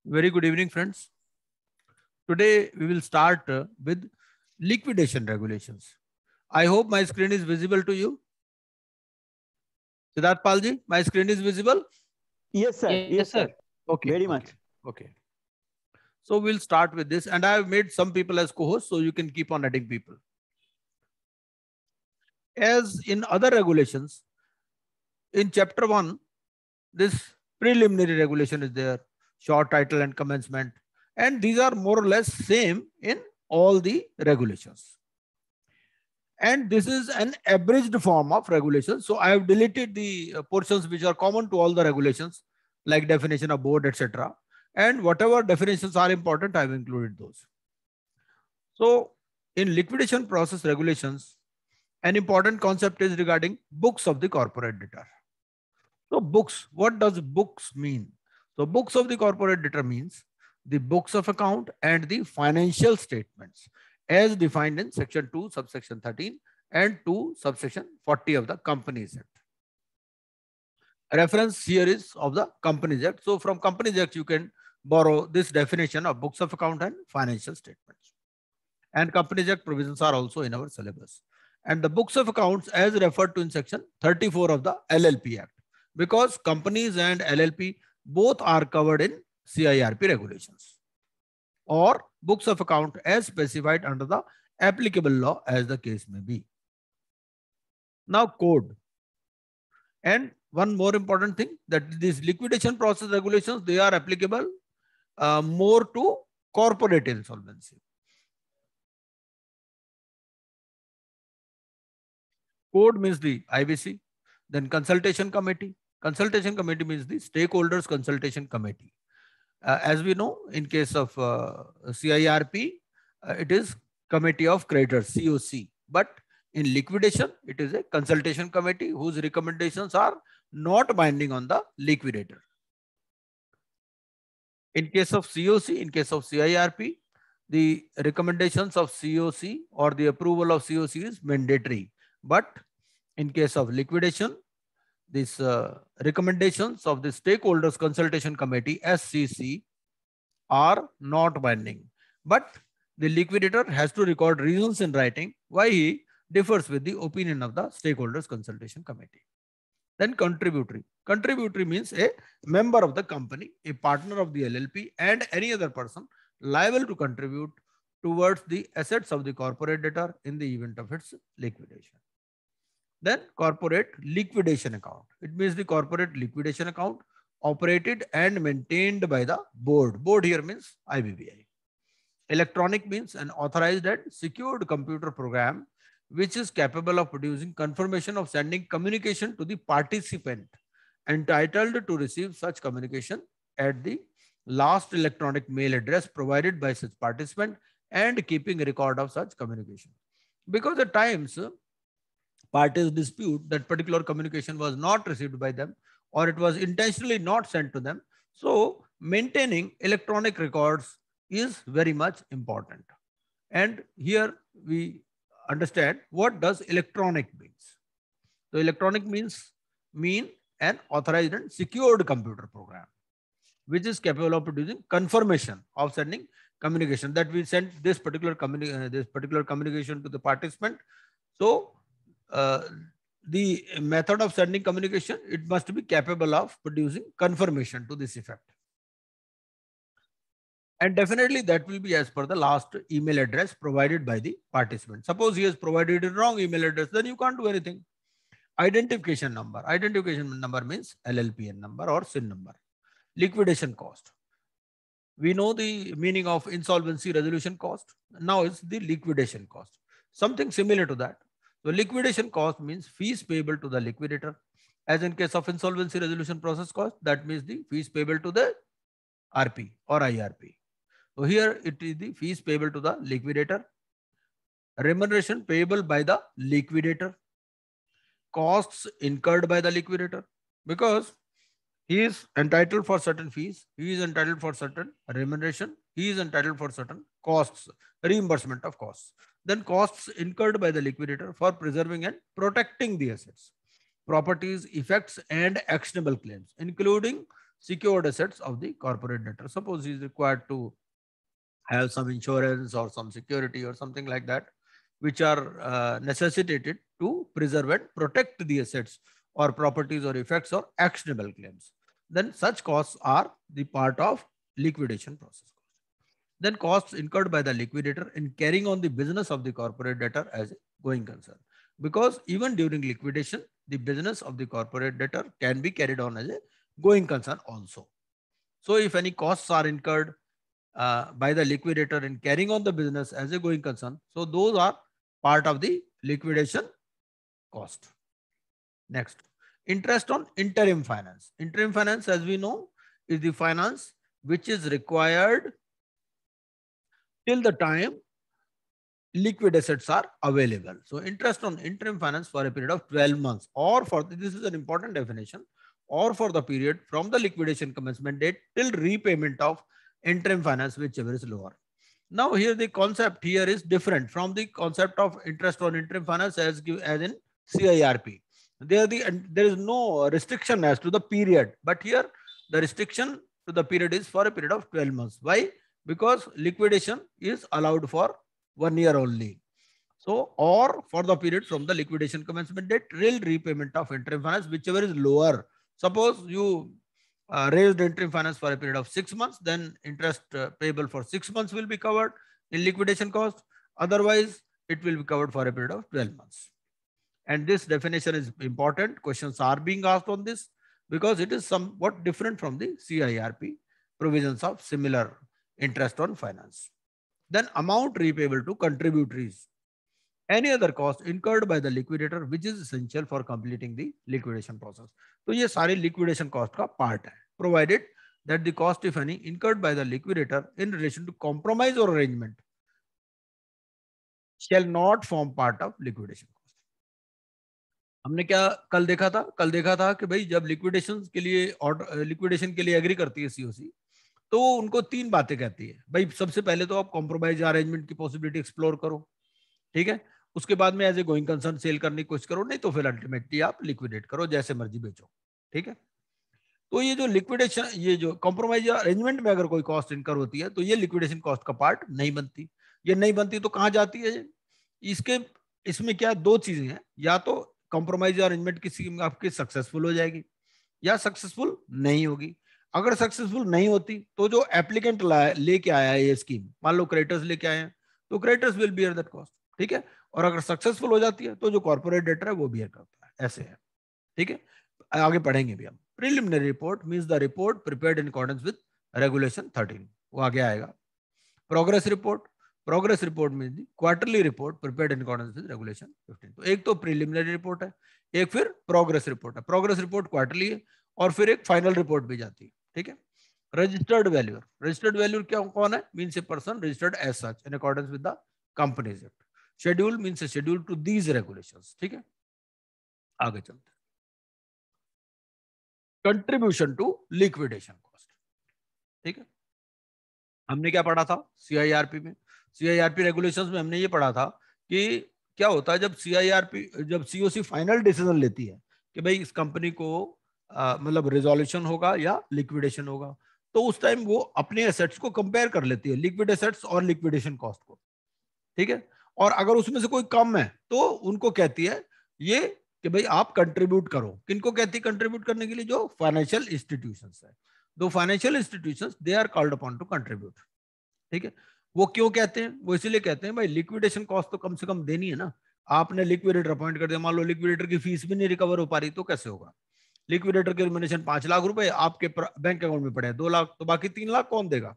Very good evening, friends. Today we will start with liquidation regulations. I hope my screen is visible to you. Siddharth Palji, my screen is visible? Yes, sir. Yes, sir. Okay, Very okay, much. okay. So we'll start with this, and I have made some people as co-hosts, so you can keep on adding people. As in other regulations, in chapter 1, this preliminary regulation is there, short title and commencement, and these are more or less same in all the regulations. And this is an abridged form of regulation. So I have deleted the portions which are common to all the regulations, like definition of board, etc. And whatever definitions are important, I have included those. So in liquidation process regulations, an important concept is regarding books of the corporate debtor. So books, what does books mean? So books of the corporate debtor means the books of account and the financial statements as defined in section 2 subsection 13 and 2 subsection 40 of the Companies Act. Reference here is of the Companies Act. So from Companies Act you can borrow this definition of books of account and financial statements. And Companies Act provisions are also in our syllabus. And the books of accounts as referred to in section 34 of the LLP Act, because companies and LLP both are covered in CIRP regulations, or books of account as specified under the applicable law as the case may be. Now code. And one more important thing, that these liquidation process regulations, they are applicable more to corporate insolvency. Code means the IBC, then consultation committee. Consultation committee means the stakeholders consultation committee. As we know, in case of CIRP, it is committee of creditors, COC. But in liquidation, it is a consultation committee whose recommendations are not binding on the liquidator. In case of COC, in case of CIRP, the recommendations of COC or the approval of COC is mandatory. But in case of liquidation, these recommendations of the stakeholders consultation committee SCC are not binding, but the liquidator has to record reasons in writing why he differs with the opinion of the stakeholders consultation committee. Then contributory. Contributory means a member of the company, a partner of the LLP, and any other person liable to contribute towards the assets of the corporate debtor in the event of its liquidation. Then corporate liquidation account. It means the corporate liquidation account operated and maintained by the board. Board here means IBBI. Electronic means an authorized and secured computer program which is capable of producing confirmation of sending communication to the participant entitled to receive such communication at the last electronic mail address provided by such participant and keeping a record of such communication. Because at times parties dispute that particular communication was not received by them or it was intentionally not sent to them. So maintaining electronic records is very much important. And here we understand what does electronic means. So electronic mean an authorized and secured computer program which is capable of producing confirmation of sending communication that we sent this particular communication to the participant. So the method of sending communication, it must be capable of producing confirmation to this effect. And definitely that will be as per the last email address provided by the participant. Suppose he has provided a wrong email address, then you can't do anything. Identification number. Identification number means LLPN number or SIN number. Liquidation cost. We know the meaning of insolvency resolution cost. Now it's the liquidation cost. Something similar to that. So liquidation cost means fees payable to the liquidator. As in case of insolvency resolution process cost, that means the fees payable to the RP or IRP. So here it is the fees payable to the liquidator, remuneration payable by the liquidator, costs incurred by the liquidator, because he is entitled for certain fees, he is entitled for certain remuneration, he is entitled for certain costs, reimbursement of costs. Then costs incurred by the liquidator for preserving and protecting the assets, properties, effects, and actionable claims, including secured assets of the corporate debtor. Suppose he is required to have some insurance or some security or something like that, which are necessitated to preserve and protect the assets or properties or effects or actionable claims. Then such costs are the part of liquidation process. Then costs incurred by the liquidator in carrying on the business of the corporate debtor as a going concern. Because even during liquidation, the business of the corporate debtor can be carried on as a going concern also. So if any costs are incurred by the liquidator in carrying on the business as a going concern, so those are part of the liquidation cost. Next, interest on interim finance. Interim finance, as we know, is the finance which is required till the time liquid assets are available. So interest on interim finance for a period of 12 months, or for, this is an important definition, or for the period from the liquidation commencement date till repayment of interim finance, whichever is lower. Now here the concept here is different from the concept of interest on interim finance as in CIRP. There is no restriction as to the period, but here the restriction to the period is for a period of 12 months. Why? Because liquidation is allowed for 1 year only. So, or for the period from the liquidation commencement date till repayment of interim finance, whichever is lower. Suppose you raised interim finance for a period of 6 months, then interest payable for 6 months will be covered in liquidation cost. Otherwise, it will be covered for a period of 12 months. And this definition is important. Questions are being asked on this because it is somewhat different from the CIRP provisions of similar interest on finance. Then amount repayable to contributories. Any other cost incurred by the liquidator which is essential for completing the liquidation process. तो ये सारे liquidation cost का part है, provided that the cost, if any, incurred by the liquidator in relation to compromise or arrangement shall not form part of liquidation cost. हमने क्या कल देखा था कि भाई जब लिक्विडेशन के लिए एग्री करती है सीओसी, तो उनको 3 बातें कहती है। भाई सबसे पहले तो आप कॉम्प्रोमाइज अरेंजमेंट की पॉसिबिलिटी एक्सप्लोर करो, ठीक है। उसके बाद में as a going concern sale करने की कोशिश करो, नहीं तो फिर अल्टीमेटली आप लिक्विडेट करो, जैसे मर्जी बेचो, ठीक है। तो ये जो लिक्विडेशन, ये जो कॉम्प्रोमाइज अरेंजमेंट में अगर कोई कॉस्ट इनकर होती है तो ये लिक्विडेशन कॉस्ट का पार्ट नहीं बनती। ये नहीं बनती तो कहाँ जाती है? इसमें क्या 2 चीजें हैं, या तो कॉम्प्रोमाइज अरेंजमेंट की स्कीम आपकी सक्सेसफुल हो जाएगी या सक्सेसफुल नहीं होगी। अगर सक्सेसफुल नहीं होती तो जो एप्लीकेंट लेके आया है ये स्कीम, मान लो क्रेडिटर्स लेके आए हैं, तो creditors will bear that cost, ठीक है। और अगर सक्सेसफुल हो जाती है तो जो कॉर्पोरेट डेटर है वो बियर करता है, ऐसे है, ठीक है। आगे पढ़ेंगे भी हम। Preliminary report means the report prepared in accordance with regulation 13, वो आगे आएगा। Progress report means the quarterly report prepared in accordance with regulation 15। तो एक तो प्रिलिमिनरी रिपोर्ट है, एक फिर प्रोग्रेस रिपोर्ट है। प्रोग्रेस रिपोर्ट क्वार्टरली है और फिर एक फाइनल रिपोर्ट भी जाती है, ठीक है। रजिस्टर्ड वैल्यूर क्या कौन है? Means a person registered as such in accordance with the companies act. Schedule means a schedule to these regulations, ठीक है। आगे चलते हैं। कंट्रीब्यूशन टू लिक्विडेशन कॉस्ट, ठीक है। हमने क्या पढ़ा था सीआईआरपी में? सीआईआरपी रेगुलेशंस में हमने ये पढ़ा था कि क्या होता है जब सीओसी फाइनल डिसीजन लेती है कि भाई इस कंपनी को मतलब रिजोल्यूशन होगा या लिक्विडेशन होगा, तो उस टाइम वो अपने एसेट्स को कंपेयर कर लेती है, लिक्विड एसेट्स और लिक्विडेशन कॉस्ट को, ठीक है। और अगर उसमें से कोई कम है तो उनको कहती है ये कि भाई आप कंट्रीब्यूट करो। किनको कहती है कंट्रीब्यूट करने के लिए? जो फाइनेंशियल इंस्टीट्यूशंस है। दो financial institutions they are called upon to contribute, ठीक है। वो क्यों कहते हैं? वो इसीलिए कहते हैं भाई लिक्विडेशन कॉस्ट तो कम से कम देनी है ना। आपने लिक्विडेटर अपॉइंट कर दिया, मान लो लिक्विडेटर की फीस भी नहीं रिकवर हो पा रही तो कैसे होगा? लिक्विडेटर की रिम्यूनरेशन 5 लाख रुपए आपके बैंक अकाउंट में पड़े 2 लाख, तो बाकी 3 लाख कौन देगा?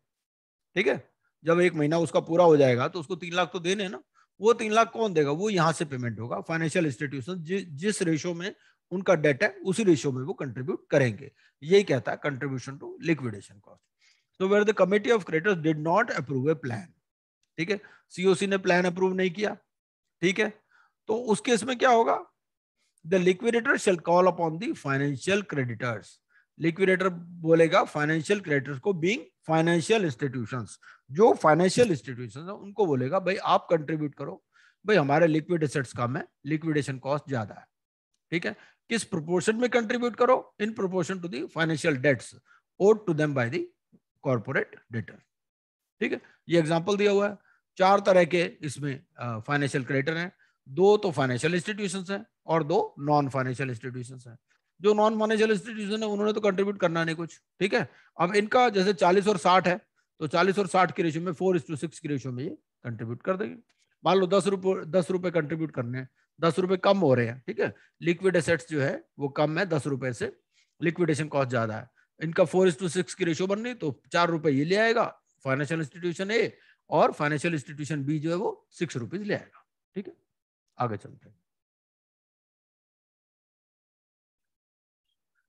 ठीक है। जब 1 महीना उसका पूरा हो जाएगा तो उसको 3 लाख तो देने ना, वो 3 लाख कौन देगा? वो यहां से पेमेंट होगा। फाइनेंशियल इंस्टीट्यूशन जिस रेशो में उनका डेट है उसी रेशो में वो कंट्रीब्यूट करेंगे। यही कहता है contribution to liquidation cost. So where the committee of creditors did not approve a plan, ठीक है, सीओसी ने प्लान अप्रूव नहीं किया, ठीक है, तो उस केस में क्या होगा? The liquidator shall call upon the financial creditors. Liquidator बोलेगा फाइनेंशियल क्रेडिटर्स को, बीइंग फाइनेंशियल इंस्टीट्यूशंस, जो फाइनेंशियल इंस्टीट्यूशंस है उनको बोलेगा भाई आप कंट्रीब्यूट करो, भाई हमारे लिक्विड एसेट्स कम है, लिक्विडेशन कॉस्ट ज्यादा है, ठीक है। किस प्रोपोर्शन में कंट्रीब्यूट करो? In proportion to the financial debts, owed to them by the corporate debtor. ठीक है, ये एग्जांपल दिया हुआ है। 4 तरह के इसमें फाइनेंशियल क्रेडिटर हैं, 2 तो फाइनेंशियल इंस्टीट्यूशंस हैं और 2 नॉन फाइनेंशियल इंस्टीट्यूशंस हैं। जो नॉन फाइनेंशियल इंस्टीट्यूशन है उन्होंने तो कंट्रीब्यूट करना नहीं कुछ, ठीक है। अब इनका जैसे 40 और 60 है, तो 40 और 60 की रेशियो में 4:6 की रेशियो में ये कंट्रीब्यूट कर देंगे। मान लो 10 रुपए कंट्रीब्यूट करने हैं, 10 रुपए कम हो रहे हैं, ठीक है। लिक्विड एसेट्स जो है वो कम है 10 रुपए से, लिक्विडेशन कॉस्ट ज्यादा है। इनका 4:6 की रेशियो बन रही, तो 4 रुपए ये ले आएगा फाइनेंशियल इंस्टीट्यूशन ए, और फाइनेंशियल इंस्टीट्यूशन बी जो है वो 6 रुपीज ले आएगा, ठीक है। आगे चलते हैं।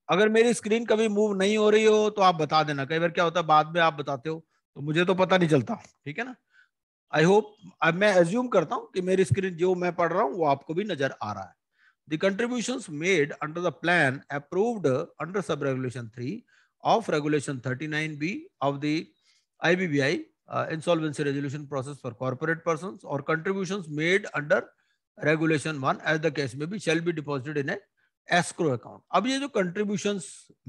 अगर मेरी स्क्रीन कभी मूव नहीं हो रही हो तो आप बता देना, कई बार क्या होता है बाद में आप बताते हो तो मुझे तो पता नहीं चलता, ठीक है ना। आई होप, अब मैं एज्यूम करता हूं कि मेरी स्क्रीन जो मैं पढ़ रहा हूं वो आपको भी नजर आ रहा है। The contributions made under the plan approved under sub regulation 3 of regulation 39B of the IBBI insolvency resolution process for corporate persons, or contributions made under regulation 1 as the case may be shall be deposited in a escrow account. अब ये जो contributions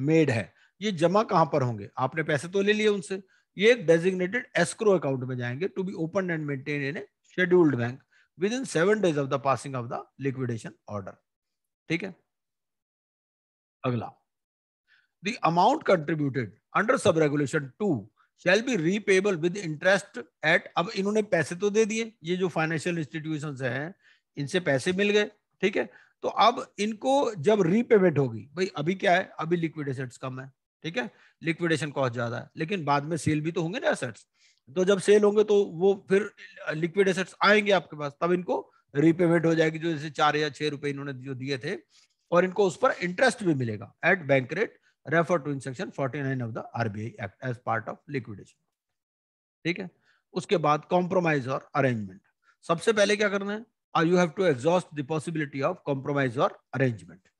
made है ये जमा कहां पर होंगे? आपने पैसे तो ले लिए उनसे, ये एक designated escrow account में जाएंगे to be opened and maintained in a scheduled bank within 7 days of the passing of the liquidation order. ठीक है। अगला, the amount contributed under sub regulation 2 shall be repayable with interest at, अब इन्होंने पैसे तो दे दिए, ये जो फाइनेंशियल इंस्टीट्यूशंस हैं इनसे पैसे मिल गए, ठीक है। तो अब इनको जब रीपेमेंट होगी, भाई अभी क्या है, अभी लिक्विड एसेट्स कम है, ठीक है, लिक्विडेशन कॉस्ट ज्यादा है, लेकिन बाद में सेल भी तो होंगे ना एसेट्स, तो जब सेल होंगे तो वो फिर लिक्विड एसेट्स आएंगे आपके पास, तब इनको रीपेमेंट हो जाएगी, जो जैसे 4 या 6 रुपए इन्होंने जो दिए थे, और इनको उस पर इंटरेस्ट भी मिलेगा at bank rate refer to in section 49 of the RBI act as part of liquidation, ठीक है। उसके बाद कॉम्प्रोमाइज और अरेंजमेंट। सबसे पहले क्या करना है, you have to exhaust the possibility of compromise or arrangement.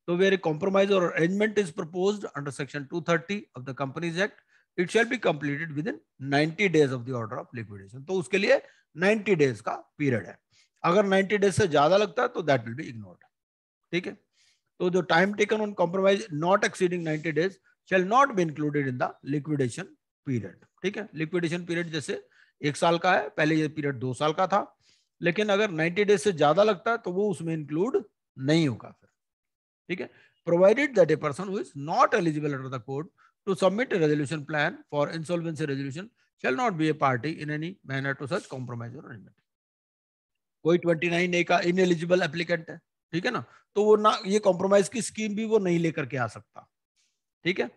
So where a compromise or arrangement is proposed under section 230 of the Companies Act, it shall be completed within 90 days of the order of liquidation. तो उसके लिए 90 days का period है, अगर 90 days से ज्यादा लगता है तो that will be ignored, ठीक है। तो जो time taken on compromise not exceeding 90 days shall not be included in the liquidation period, ठीक है। लिक्विडेशन पीरियड जैसे 1 साल का है, पहले ये पीरियड 2 साल का था, लेकिन अगर 90 डेज से ज्यादा लगता है तो वो उसमें इंक्लूड नहीं होगा फिर, ठीक है। Provided that a person who is not eligible under the code to submit a resolution plan for insolvency resolution shall not be a party in any manner to such compromise or arrangement. कोई 29A का ineligible applicant है, ठीक है ना, तो वो ना ये कॉम्प्रोमाइज की स्कीम भी वो नहीं लेकर के आ सकता, ठीक है,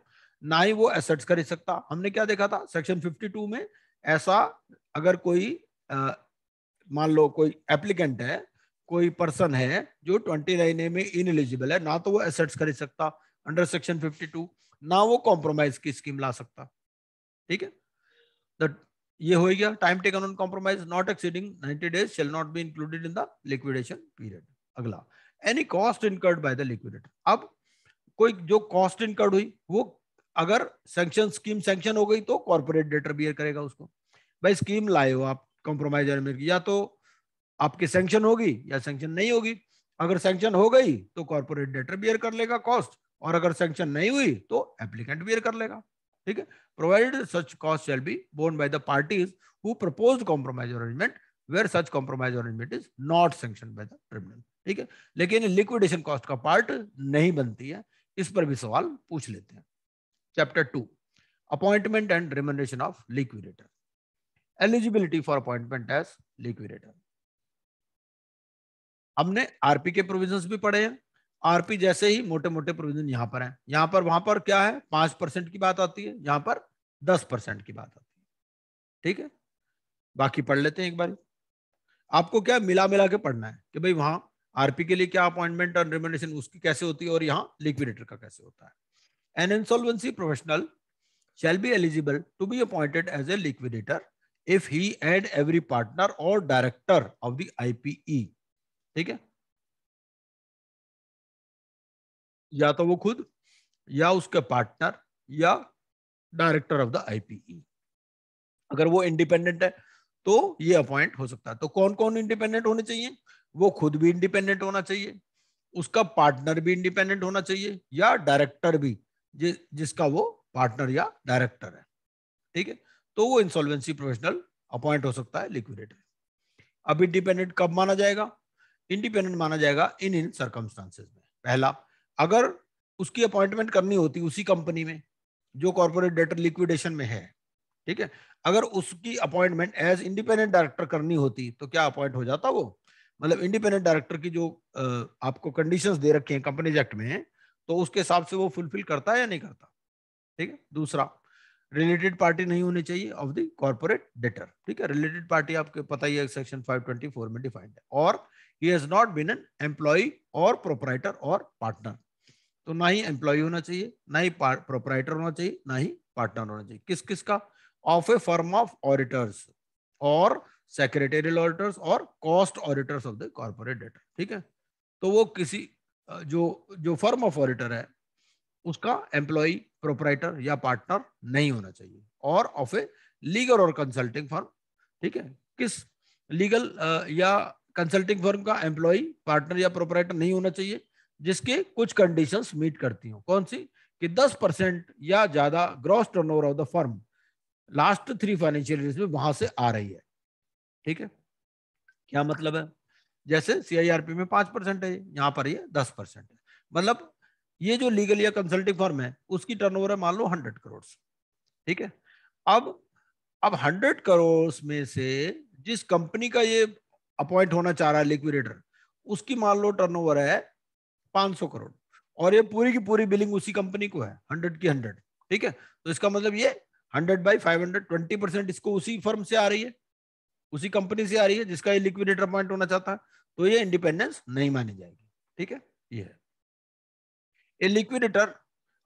ना ही वो एसेट्स खरीद सकता। हमने क्या देखा था सेक्शन 52 में, ऐसा अगर कोई मान लो कोई एप्लीकेंट है, कोई पर्सन है जो 29A में इनएलिजिबल है, ना तो वो एसेट्स खरीद सकता अंडर सेक्शन 52, ना वो कॉम्प्रोमाइज की स्कीम ला सकता, ठीक है। ये हो गया time taken on compromise not exceeding 90 days shall not be included in the liquidation period. अगला, any cost incurred by the liquidator. अब कोई जो कॉस्ट इनकर्ड हुई वो अगर सैंक्शन स्कीम सैंक्शन हो गई तो कॉर्पोरेट डेटर बियर करेगा उसको। भाई स्कीम लाए हो आप कॉम्प्रोमाइज एग्रीमेंट की, या तो आपकी सैंक्शन होगी या सैंक्शन नहीं होगी। अगर सैंक्शन हो गई तो कॉर्पोरेट डेटर बियर कर लेगा कॉस्ट, और अगर सैंक्शन नहीं हुई तो एप्लीकेंट बियर कर लेगा, ठीक है। Provided such cost shall be borne by the parties who proposed compromise arrangement where such compromise arrangement is not sanctioned by the tribunal, ठीक है। लेकिन लिक्विडेशन कॉस्ट का पार्ट नहीं बनती है, इस पर भी सवाल पूछ लेते हैं। Chapter 2, appointment and remuneration of liquidator. Eligibility for appointment as liquidator. हमने आरपी के प्रोविजंस भी पढ़े हैं। आरपी जैसे ही मोटे मोटे प्रोविजन यहां पर हैं, यहां पर वहां पर क्या है 5% की बात आती है, यहां पर 10% की बात आती है, ठीक है। बाकी पढ़ लेते हैं एक बार। आपको क्या मिला मिला के पढ़ना है कि भाई वहां आरपी के लिए क्या अपॉइंटमेंट और रिम्यूनरेशन उसकी कैसे होती है और यहाँ लिक्विडेटर का कैसे होता है। An insolvency professional shall be eligible to be appointed as a liquidator if he and every partner or director of the IPE, ठीक है, या तो वो खुद या उसके पार्टनर या डायरेक्टर ऑफ द IPE। अगर वो इंडिपेंडेंट है तो ये अपॉइंट हो सकता है। तो कौन कौन इंडिपेंडेंट होने चाहिए? वो खुद भी इंडिपेंडेंट होना चाहिए, उसका पार्टनर भी इंडिपेंडेंट होना चाहिए, या डायरेक्टर भी जिसका वो पार्टनर या डायरेक्टर है, ठीक है, तो वो इंसॉल्वेंसी प्रोफेशनल अपॉइंट हो सकता है लिक्विडेटर। अब इंडिपेंडेंट कब माना जाएगा? इंडिपेंडेंट माना जाएगा इन सर्कमस्टांसेस में। पहला, अगर उसकी अपॉइंटमेंट करनी होती उसी कंपनी में जो कॉर्पोरेट डेटर लिक्विडेशन में है, ठीक है, अगर उसकी अपॉइंटमेंट एज इंडिपेंडेंट डायरेक्टर करनी होती तो क्या अपॉइंट हो जाता वो? मतलब इंडिपेंडेंट डायरेक्टर की जो आपको कंडीशंस दे रखे हैं कंपनीज एक्ट में, तो उसके हिसाब से वो फुलफिल करता है या नहीं करता, ठीक है। दूसरा, रिलेटेड पार्टी नहीं होनी चाहिए ऑफ द कॉर्पोरेट डेटर, ठीक है, रिलेटेड पार्टी आपको पता ही है सेक्शन 524 में डिफाइंड है। और he has not been an employee or proprietor or partner, तो ना ही एम्प्लॉय होना चाहिए, ना ही प्रोपराइटर होना चाहिए, ना ही पार्टनर होना चाहिए। किस किस का? Of A firm of auditors और सेक्रेटेरियल ऑडिटर्स और cost auditors of the corporate debtor, ठीक है। तो वो किसी जो जो फर्म ऑफ ऑडिटर है उसका एम्प्लॉय, प्रोपराइटर या पार्टनर नहीं होना चाहिए, और ऑफ ए लीगल और कंसल्टिंग फर्म, ठीक है। किस लीगल या कंसल्टिंग फर्म का एम्प्लॉय, पार्टनर या प्रोपराइटर नहीं होना चाहिए? जिसके कुछ कंडीशंस मीट करती हो। कौन सी? कि 10% या ज्यादा gross turnover of the firm last 3 financial years में वहां से आ रही है, ठीक है। क्या मतलब है? जैसे सीआईआरपी में 5% है, यहां पर ये 10% है। मतलब ये जो लीगल या कंसल्टिंग फर्म है उसकी टर्नओवर है मान लो 100 करोड़, ठीक है। अब 100 करोड़ में से जिस कंपनी का ये अपॉइंट होना चाह रहा है लिक्विडेटर, उसकी मान लो टर्नओवर है 500 करोड़, और ये पूरी की पूरी बिलिंग उसी कंपनी को है 100 की 100, ठीक है। तो इसका मतलब ये 100/500 20% इसको उसी फर्म से आ रही है, उसी कंपनी से आ रही है जिसका ये लिक्विडेटर अपॉइंट होना चाहता है, तो ये इंडिपेंडेंस नहीं मानी जाएगी, ठीक है। ये है ये लिक्विडेटर।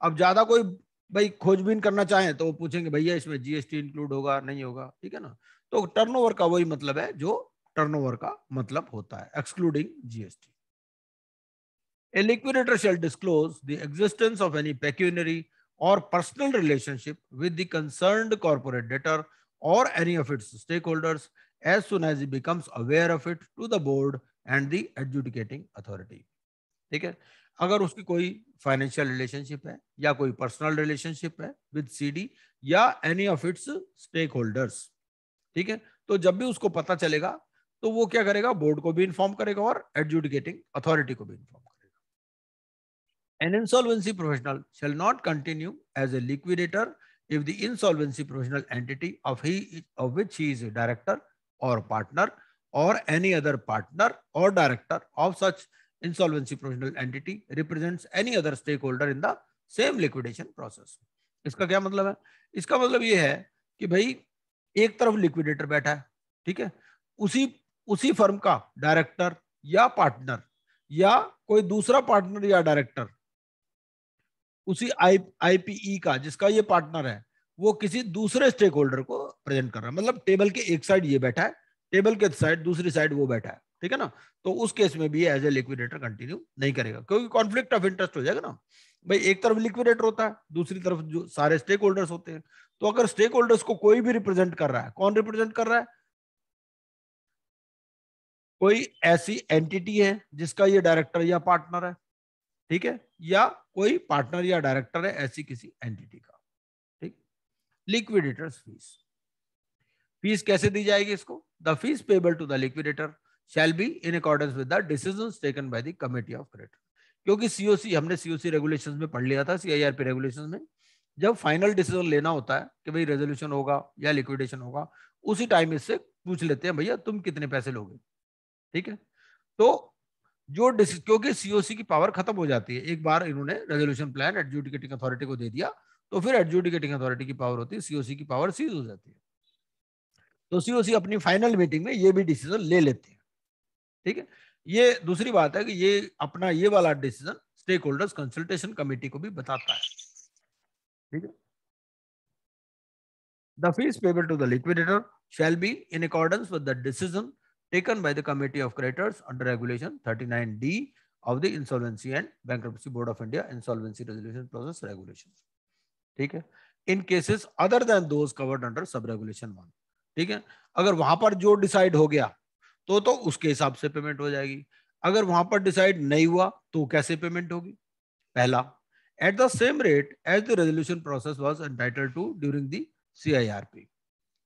अब ज्यादा कोई भाई खोजबीन करना चाहे तो वो पूछेंगे भैया इसमें जीएसटी इंक्लूड होगा नहीं होगा, ठीक है ना। तो टर्नओवर का वही मतलब है जो टर्नओवर का मतलब होता है, excluding GST. A liquidator shall disclose the existence of any pecuniary or personal relationship with the concerned corporate debtor or any of its stakeholders as soon as he becomes aware of it to the board and the adjudicating authority, ठीक है। अगर उसकी कोई financial relationship है या कोई personal relationship है with CD या any of its stakeholders, ठीक है, तो जब भी उसको पता चलेगा तो वो क्या करेगा? बोर्ड को भी इन्फॉर्म करेगा और एडजुडिकेटिंग अथॉरिटी को भी इन्फॉर्म करेगा। An insolvency professional shall not continue as a liquidator if the insolvency professional entity of which he is a director or partner or any other partner or director of such insolvency professional entity represents any other stakeholder in the same liquidation process. इसका क्या मतलब है? इसका मतलब ये है कि भाई एक तरफ लिक्विडेटर बैठा है, ठीक है, उसी उसी फर्म का डायरेक्टर या पार्टनर या कोई दूसरा पार्टनर या डायरेक्टर उसी आईपीई का जिसका ये पार्टनर है वो किसी दूसरे स्टेक होल्डर को प्रेजेंट कर रहा है। मतलब टेबल के एक साइड ये बैठा है, टेबल के साइड दूसरी साइड वो बैठा है, ठीक है ना। तो उस केस में भी एज ए लिक्विडेटर कंटिन्यू नहीं करेगा, क्योंकि कॉन्फ्लिक्ट ऑफ इंटरेस्ट हो जाएगा ना भाई। एक तरफ लिक्विडेटर होता है, दूसरी तरफ जो सारे स्टेक होल्डर्स होते हैं। तो अगर स्टेक होल्डर्स को कोई भी रिप्रेजेंट कर रहा है, कौन रिप्रेजेंट कर रहा है? कोई ऐसी एंटिटी है जिसका ये डायरेक्टर या पार्टनर है, ठीक है, या कोई पार्टनर या डायरेक्टर है ऐसी किसी एंटिटी का, ठीक। लिक्विडेटर्स फीस, फीस कैसे दी जाएगी इसको? The fees payable to the liquidator shall be in accordance with the decisions taken by the committee of creditor. क्योंकि सीओसी हमने सीओसी रेगुलेशंस में पढ़ लिया था, सीआईआरपी रेगुलेशंस में जब फाइनल डिसीजन लेना होता है कि भाई रेजोल्यूशन होगा या लिक्विडेशन होगा, उसी टाइम इससे पूछ लेते हैं भैया तुम कितने पैसे लोगे, ठीक है। तो जो क्योंकि सीओसी की पावर खत्म हो जाती है एक बार इन्होंने रेजोल्यूशन प्लान एडजुडिकेटिंग अथॉरिटी को दे दिया, तो फिर एडजुडिकेटिंग अथॉरिटी की पावर होती है, सीओसी की पावर सीज हो जाती है। तो सीओसी अपनी फाइनल मीटिंग में ये भी डिसीजन ले लेते हैं, ठीक है। ये दूसरी बात है कि ये अपना ये वाला decision stakeholders consultation committee को भी बताता है, ठीक है। The fees payable to the liquidator shall be in accordance with the decision taken by the Committee of Creditors under Regulation 39D of the Insolvency and Bankruptcy Board of India Insolvency Resolution Process Regulations, ठीक है। In cases other than those covered under Sub Regulation 1, ठीक है। अगर वहां पर जो decide हो गया तो उसके हिसाब से पेमेंट हो जाएगी। अगर वहां पर डिसाइड नहीं हुआ तो कैसे पेमेंट होगी? पहला, at the same rate as the resolution process was entitled to during the CIRP.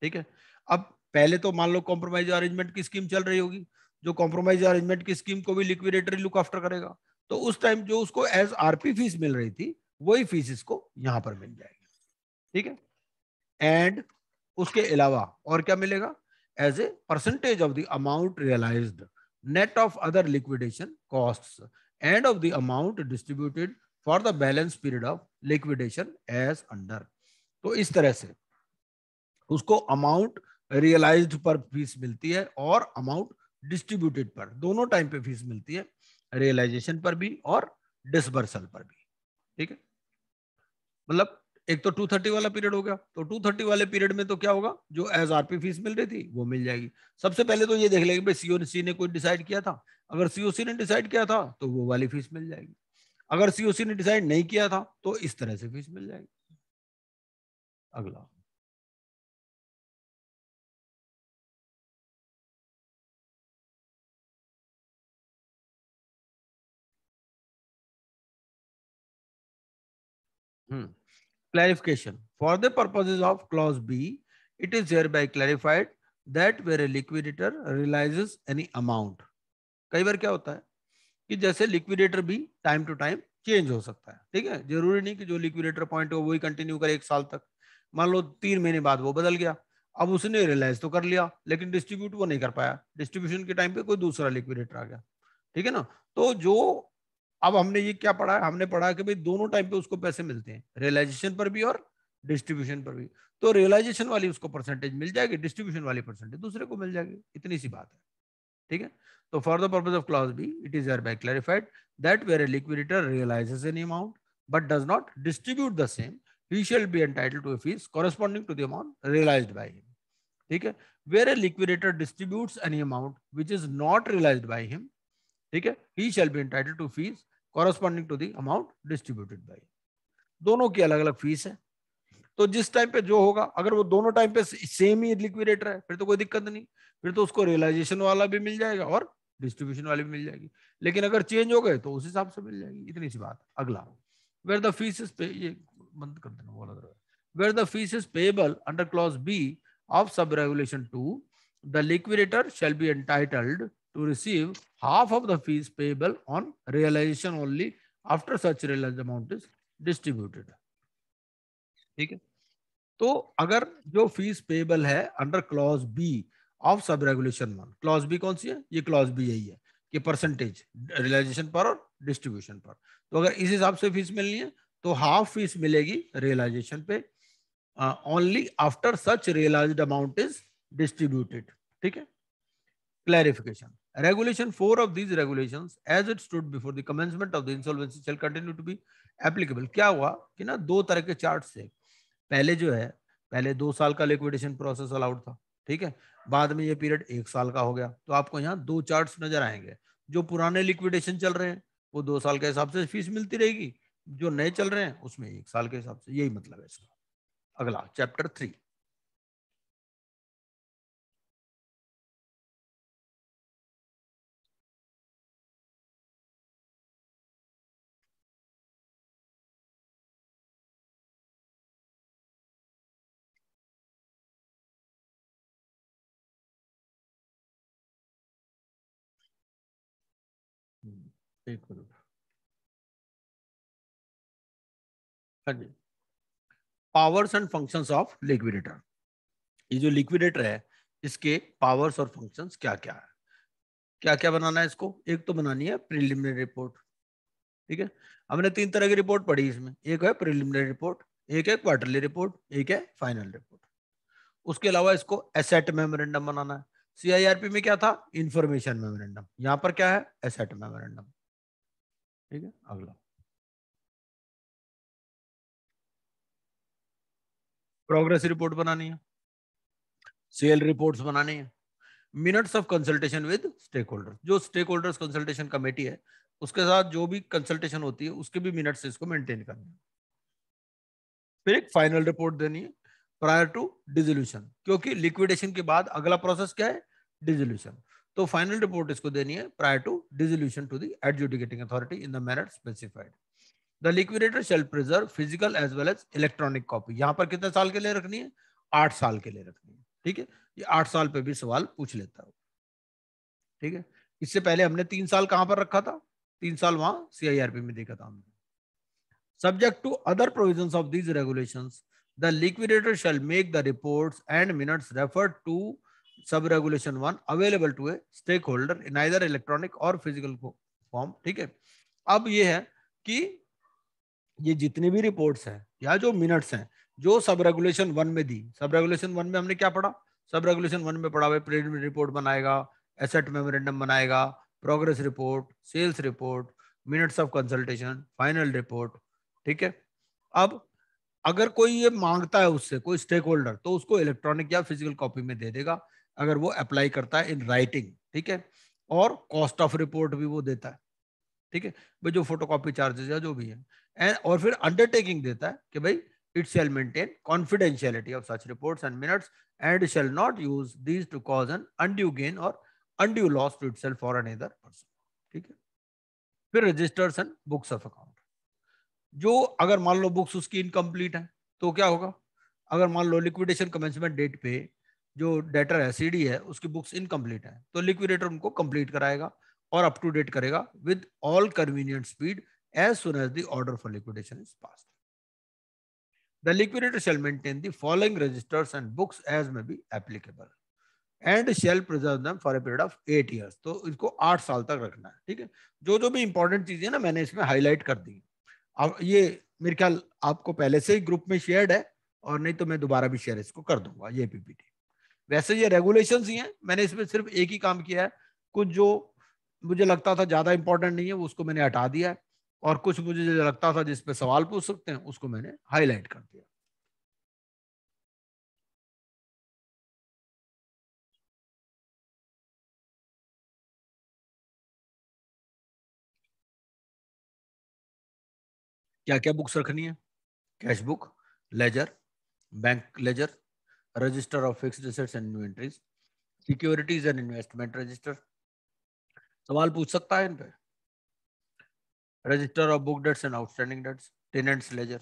ठीक है, अब पहले तो मान लो कॉम्प्रोमाइज अरेंजमेंट की स्कीम चल रही होगी, जो कॉम्प्रोमाइज अरेंजमेंट की स्कीम को भी लिक्विडेटरी लुक आफ्टर करेगा, तो उस टाइम जो उसको एज आरपी फीस मिल रही थी वही फीस इसको यहां पर मिल जाएगी. ठीक है, एंड उसके अलावा और क्या मिलेगा, as a percentage of the amount realised net of other liquidation costs and of the amount distributed for the balance period of liquidation as under. तो इस तरह से उसको अमाउंट रियलाइज्ड पर फीस मिलती है और अमाउंट डिस्ट्रीब्यूटेड पर, दोनों टाइम पे फीस मिलती है, रियलाइजेशन पर भी और डिसबर्सल पर भी. ठीक है, मतलब एक तो 230 वाला पीरियड हो गया, तो 230 वाले पीरियड में तो क्या होगा, जो एज आरपी फीस मिल रही थी वो मिल जाएगी. सबसे पहले तो ये देख लेंगे भाई सीओसी ने कोई डिसाइड किया था, अगर सीओसी ने डिसाइड किया था तो वो वाली फीस मिल जाएगी, अगर सीओसी ने डिसाइड नहीं किया था तो इस तरह से फीस मिल जाएगी. अगला, clarification. For the purposes of clause B, it is hereby clarified that where a liquidator realizes any amount. कई बार क्या होता है कि जैसे लिक्विडेटर भी टाइम टू टाइम चेंज हो सकता है. ठीक है, जरूरी नहीं कि जो लिक्विडेटर पॉइंट हो वही कंटिन्यू करे 1 साल तक. मान लो 3 महीने बाद वो बदल गया, अब उसने रियलाइज तो कर लिया लेकिन डिस्ट्रीब्यूट वो नहीं कर पाया, डिस्ट्रीब्यूशन के टाइम पे कोई दूसरा लिक्विडेटर आ गया. ठीक है ना, तो जो अब हमने ये क्या पढ़ा है, हमने पढ़ा कि भाई दोनों टाइम पे उसको पैसे मिलते हैं, रियलाइजेशन पर भी और डिस्ट्रीब्यूशन पर भी. तो रियलाइजेशन वाली उसको परसेंटेज मिल जाएगी, डिस्ट्रीब्यूशन वाली परसेंटेज दूसरे को मिल जाएगी, इतनी सी बात है. ठीक है, तो for the purpose of clause B it is hereby clarified that where a liquidator realizes any amount but does not distribute the same, he shall be entitled to a fees corresponding to the amount realized by him. ठीक है, where a liquidator distributes any amount which is not realized by him, ठीक है, he shall be entitled to fees corresponding to the amount distributed by him. दोनों की अलग अलग fees है, तो जिस टाइम पे जो होगा, अगर वो दोनों टाइम पे सेम ही लिक्विडेटर है फिर तो कोई दिक्कत नहीं, फिर तो उसको रियलाइजेशन वाला भी मिल जाएगा और डिस्ट्रीब्यूशन वाली भी मिल जाएगी. लेकिन अगर चेंज हो गए तो उस हिसाब से मिल जाएगी, इतनी सी बात. अगला, वेयर द फीस इज पे, ये बंद कर देना बोला था, where the fees is payable under clause B of sub regulation 2, the liquidator shall be entitled to receive half of the fees payable on realization only after such realized amount is distributed. ठीक है, तो अगर जो fees payable है under clause B of sub regulation 1, clause B कौन सी है, ये क्लॉज बी यही है कि परसेंटेज रियलाइजेशन पर और डिस्ट्रीब्यूशन पर. तो अगर इस हिसाब से फीस मिलनी है तो हाफ फीस मिलेगी रियलाइजेशन पे only after such realised amount is distributed. ठीक है, clarification. Regulation 4 of these regulations as it stood before the commencement of the insolvency shall continue to be applicable. क्या हुआ कि ना दो तरह के चार्ट्स थे, पहले जो है, पहले 2 साल का लिक्विडेशन प्रोसेस अलाउड था. ठीक है, बाद में ये पीरियड 1 साल का हो गया, तो आपको यहाँ 2 चार्ट्स नजर आएंगे. जो पुराने लिक्विडेशन चल रहे हैं वो 2 साल के हिसाब से फीस मिलती रहेगी, जो नए चल रहे हैं उसमें 1 साल के हिसाब से, यही मतलब है इसका. अगला चैप्टर 3. एक मिनट, हाँ जी. Powers and functions of liquidator. ये जो लिक्विडेटर है इसके पावर्स और फंक्शंस क्या क्या है, क्या क्या बनाना है इसको. एक तो बनानी है प्रिलिमिनरी रिपोर्ट. ठीक है, हमने 3 तरह की रिपोर्ट पढ़ी इसमें, एक है प्रिलिमिनरी रिपोर्ट, एक है क्वार्टरली रिपोर्ट, एक है फाइनल रिपोर्ट. उसके अलावा इसको एसेट मेमोरेंडम बनाना है. सीआईआरपी में क्या था, इंफॉर्मेशन मेमोरेंडम, यहाँ पर क्या है, एसेट मेमोरेंडम. ठीक है, अगला प्रोग्रेस रिपोर्ट बनानी है, सेल रिपोर्ट्स बनानी है, minutes of consultation with stakeholders, जो स्टेक होल्डर्स कंसल्टेशन कमेटी है उसके साथ जो भी कंसल्टेशन होती है उसके भी मिनट्स इसको मेंटेन करना है. फिर एक फाइनल रिपोर्ट देनी है प्रायर टू डिसोल्यूशन, क्योंकि लिक्विडेशन के बाद अगला प्रोसेस क्या है, डिसोल्यूशन. तो फाइनल रिपोर्ट इसको देनी है prior to dissolution to the adjudicating authority in the manner specified. The liquidator shall preserve physical as well as electronic copy. यहाँ पर कितने साल के लिए रखनी है? 8 साल के लिए रखनी है। ठीक है, ये 8 साल पे भी सवाल पूछ लेता है। ठीक है, इससे पहले हमने 3 साल कहां पर रखा था? 3 साल वहां CIRP में देखा था हमने। Subject to other provisions of these regulations, the liquidator shall make the reports and minutes referred to sub-regulation 1 available to a stakeholder in either electronic or physical form. ठीक है, अब ये है कि ये जितनी भी रिपोर्ट्स हैं या जो मिनट्स हैं जो सब रेगुलेशन 1 में दी, सब रेगुलेशन 1 में हमने क्या पढ़ा? सब रेगुलेशन 1 में पढ़ा हुआ प्रीलिमिनरी रिपोर्ट बनाएगा, एसेट मेमोरेंडम बनाएगा, progress report, sales report, minutes of consultation, final report. ठीक है, अब अगर कोई ये मांगता है उससे कोई स्टेक होल्डर, तो उसको इलेक्ट्रॉनिक या फिजिकल कॉपी में दे देगा अगर वो अप्लाई करता है इन राइटिंग। ठीक है, और कॉस्ट ऑफ रिपोर्ट भी वो देता है। ठीक है भाई, जो फोटोकॉपी चार्जेस या जो भी है, एंड और फिर अंडरटेकिंग देता है कि भाई it shall maintain confidentiality of such reports and minutes and shall not use these to cause an undue gain or undue loss to itself or another person. ठीक है, फिर registers and books of account. जो अगर मान लो books उसकी incomplete है तो क्या होगा? अगर मान लो लिक्विडेशन कमेंसमेंट डेट पे जो डेटर है CD है उसकी बुक्स इनकम्प्लीट है तो लिक्विडेटर उनको कंप्लीट कराएगा और अप टू डेट करेगा with all convenient speed as soon as the order for liquidation is passed. The liquidator shall maintain the following registers and books as may be applicable and shall preserve them for a period of 8 years। तो इसको 8 साल तक रखना है। ठीक है, जो जो भी इंपॉर्टेंट चीजें ना मैंने इसमें हाईलाइट कर दी। अब ये मेरे ख्याल आपको पहले से ही ग्रुप में शेयर्ड है, और नहीं तो मैं दोबारा भी शेयर इसको कर दूंगा ये PPT। वैसे ये रेगुलेशंस ही हैं, मैंने इसमें सिर्फ एक ही काम किया है, कुछ जो मुझे लगता था ज्यादा इंपॉर्टेंट नहीं है उसको मैंने हटा दिया है, और कुछ मुझे जो लगता था जिस पे सवाल पूछ सकते हैं उसको मैंने हाईलाइट कर दिया। क्या क्या बुक्स रखनी है? Cash book, ledger, bank ledger, register of fixed assets and inventories, securities and investment register. सवाल पूछ सकता है इन पे। Register of book debts and outstanding debts, tenants ledger,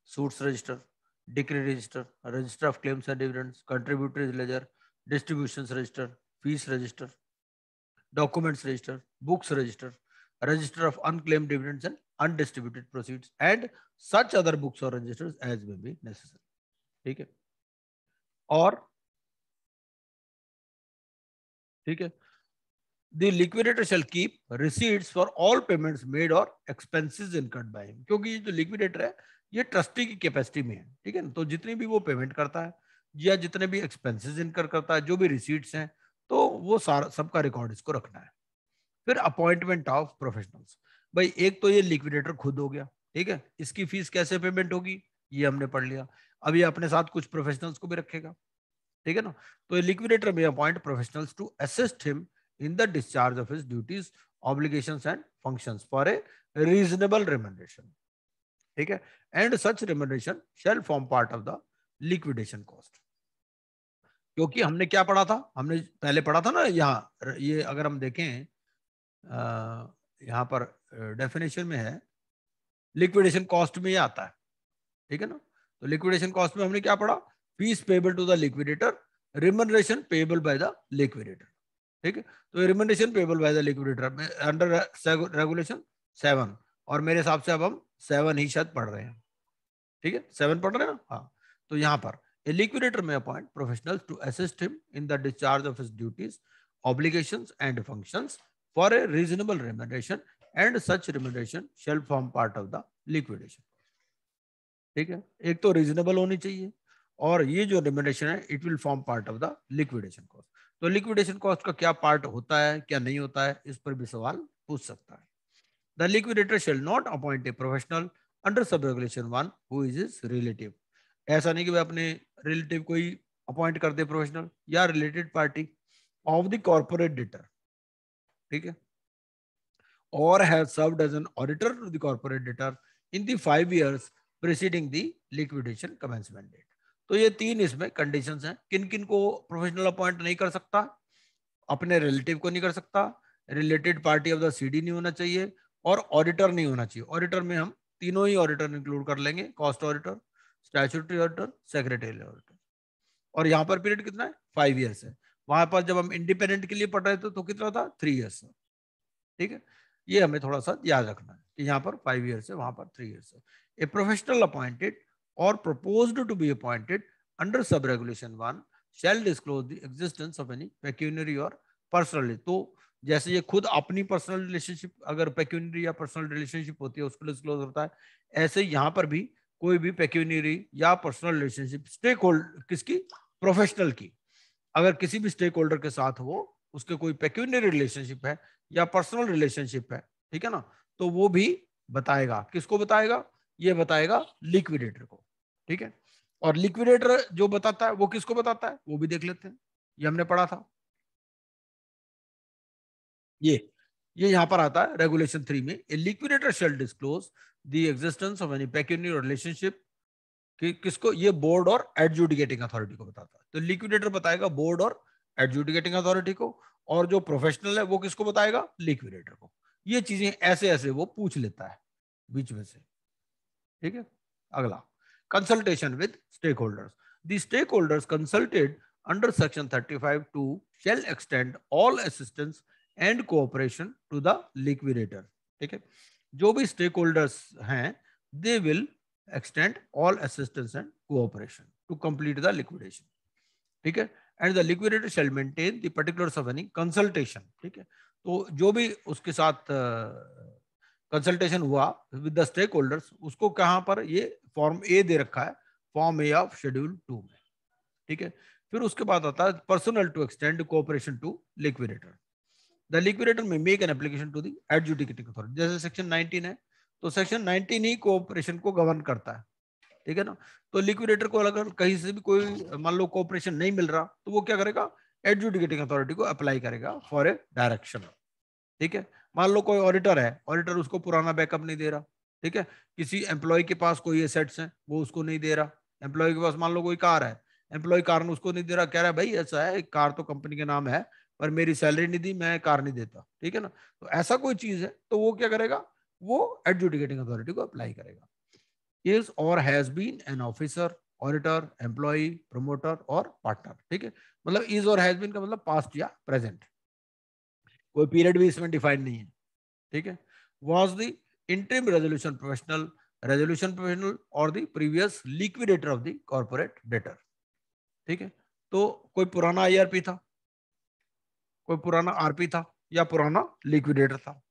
suits register, decree register, register of claims and dividends, contributories ledger, distributions register, fees register, documents register, books register, register of unclaimed dividends and undistributed proceeds and such other books or registers as may be necessary। ठीक है, और ठीक है, the liquidator shall keep receipts for all payments made or expenses incurred by him। क्योंकि ये जो liquidator है ये ट्रस्टी की कैपेसिटी में है। ठीक है ना, तो जितनी भी वो पेमेंट करता है या जितने भी एक्सपेंसेस इनकर करता है, जो भी रिसीट्स हैं, तो वो सारा सबका रिकॉर्ड इसको रखना है। फिर अपॉइंटमेंट ऑफ प्रोफेशनल्स। भाई एक तो ये लिक्विडेटर खुद हो गया, ठीक है, इसकी फीस कैसे पेमेंट होगी ये हमने पढ़ लिया। अब ये अपने साथ कुछ प्रोफेशनल्स को भी रखेगा। ठीक है ना, तो ये liquidator may appoint professionals to assist him in the discharge of his duties, obligations and functions for a reasonable remuneration। ठीक है, and such remuneration shall form part of the liquidation cost। क्योंकि हमने क्या पढ़ा था? हमने पहले पढ़ा था ना, यहाँ ये अगर हम देखें यहाँ पर डेफिनेशन में है, लिक्विडेशन कॉस्ट में ये आता है। ठीक है ना, तो लिक्विडेशन कॉस्ट में हमने क्या पढ़ा? Fees payable to the liquidator, remuneration payable by the liquidator. ठीक है, तो remuneration payable by the liquidator में अंडर रेगुलेशन 7, और मेरे हिसाब से अब हम 7 ही शायद पढ़ रहे हैं। ठीक है, 7 पढ़ रहे हैं ना? हाँ, तो यहाँ पर a liquidator may appoint professionals to assist him in the discharge of his duties, obligations and functions for a reasonable remuneration and such remuneration shall form part of the liquidation। ठीक है, एक तो रीजनेबल होनी चाहिए, और ये जो remuneration है it will form part of the liquidation cost. तो लिक्विडेशन कॉस्ट का क्या पार्ट होता है क्या नहीं होता है, इस पर भी सवाल पूछ सकता है। The liquidator shall not appoint a professional under sub regulation 1 who is his relative. ऐसा नहीं कि वह अपने रिलेटिव को ही अपॉइंट कर दे प्रोफेशनल, या related party of the corporate debtor. ठीक है, or have served as an auditor to the corporate debtor in the 5 years preceding the liquidation commencement date। तो ये 3 इसमें कंडीशंस हैं। किन किन को प्रोफेशनल अपॉइंट नहीं कर सकता? अपने रिलेटिव को नहीं कर सकता, related party of the CD नहीं होना चाहिए, और ऑडिटर नहीं होना चाहिए। ऑडिटर में हम तीनों ही ऑडिटर इंक्लूड कर लेंगे, cost auditor, statutory auditor, secretarial auditor. और यहाँ पर पीरियड कितना है? 5 ईयर्स है। वहां पर जब हम इंडिपेंडेंट के लिए पढ़ रहे थे तो कितना था? 3 ईयर्स। ठीक है, ये हमें थोड़ा सा याद रखना है कि यहाँ पर 5 ईयर्स है, वहां पर 3 ईयर्स है। ए प्रोफेशनल अपॉइंटेड और proposed to be appointed under sub regulation 1 shall disclose the existence of any pecuniary or personal। तो जैसे ये खुद अपनी पर्सनल रिलेशनशिप, अगर पेक्यूनरी या पर्सनल रिलेशनशिप होती है उसको डिस्क्लोज होता है, ऐसे यहाँ पर भी कोई भी पेक्यूनरी या पर्सनल रिलेशनशिप स्टेक होल्डर किसकी? प्रोफेशनल की, अगर किसी भी स्टेक होल्डर के साथ वो उसके कोई पेक्यूनरी रिलेशनशिप है या पर्सनल रिलेशनशिप है, ठीक है ना, तो वो भी बताएगा। किसको बताएगा? ये बताएगा लिक्विडेटर को। ठीक है, और लिक्विडेटर जो बताता है वो किसको बताता है वो भी देख लेते हैं, ये हमने पढ़ा था। ये यहां पर आता है रेगुलेशन 3 में, a liquidator shall disclose the existence of any pecuniary relationship. कि किसको? ये बोर्ड और एडजुडिकेटिंग अथॉरिटी को बताता है। तो लिक्विडेटर बताएगा बोर्ड और एडजुडिकेटिंग अथॉरिटी को, और जो प्रोफेशनल है वो किसको बताएगा? लिक्विडेटर को। ये चीजें ऐसे ऐसे वो पूछ लेता है बीच में से। ठीक है, अगला consultation with stakeholders. The stakeholders consulted under section 35(2) shall extend all assistance and cooperation to the liquidator। ठीक है, जो भी स्टेक होल्डर्स हैं they will extend all assistance and cooperation to complete the liquidation। ठीक है, and the liquidator shall maintain the particulars of any consultation। ठीक है, तो जो भी उसके साथ कंसल्टेशन हुआ विद द स्टेक होल्डर्स, उसको कहां पर? ये फॉर्म ए दे रखा है, फॉर्म ए ऑफ शेड्यूल 2 में। ठीक है, फिर उसके बाद आता है personnel to extend cooperation to liquidator. The liquidator may make an application to the adjudicating authority. जैसे सेक्शन 19 है तो सेक्शन 19 ही कोऑपरेशन को गवर्न करता है। ठीक है ना, तो लिक्विडेटर को अगर कहीं से भी कोई मान लो कोऑपरेशन नहीं मिल रहा तो वो क्या करेगा? एडजुडिकेटिंग अथॉरिटी को अप्लाई करेगा फॉर ए डायरेक्शन। ठीक है, मान लो कोई ऑडिटर है, ऑडिटर उसको पुराना बैकअप नहीं दे रहा। ठीक है, किसी एम्प्लॉय के पास कोई एसेट्स हैं वो उसको नहीं दे रहा। एम्प्लॉय के पास मान लो कोई कार है, एम्प्लॉय कार उसको नहीं दे रहा, कह रहा है भाई ऐसा है कार तो कंपनी के नाम है पर मेरी सैलरी नहीं दी, मैं कार नहीं देता। ठीक है ना, तो ऐसा कोई चीज है तो वो क्या करेगा? वो एडजुडिकेटिंग अथॉरिटी को अप्लाई करेगा। Is or has been an officer, auditor, employee, promoter or partner. ठीक है, मतलब इज और हैज बीन का मतलब पास्ट या प्रेजेंट, कोई पीरियड भी इसमें डिफाइंड नहीं है। ठीक है, was the interim resolution professional और the previous liquidator of the corporate debtor. ठीक है, तो कोई पुराना आईआरपी था, कोई पुराना आरपी था, या पुराना लिक्विडेटर था।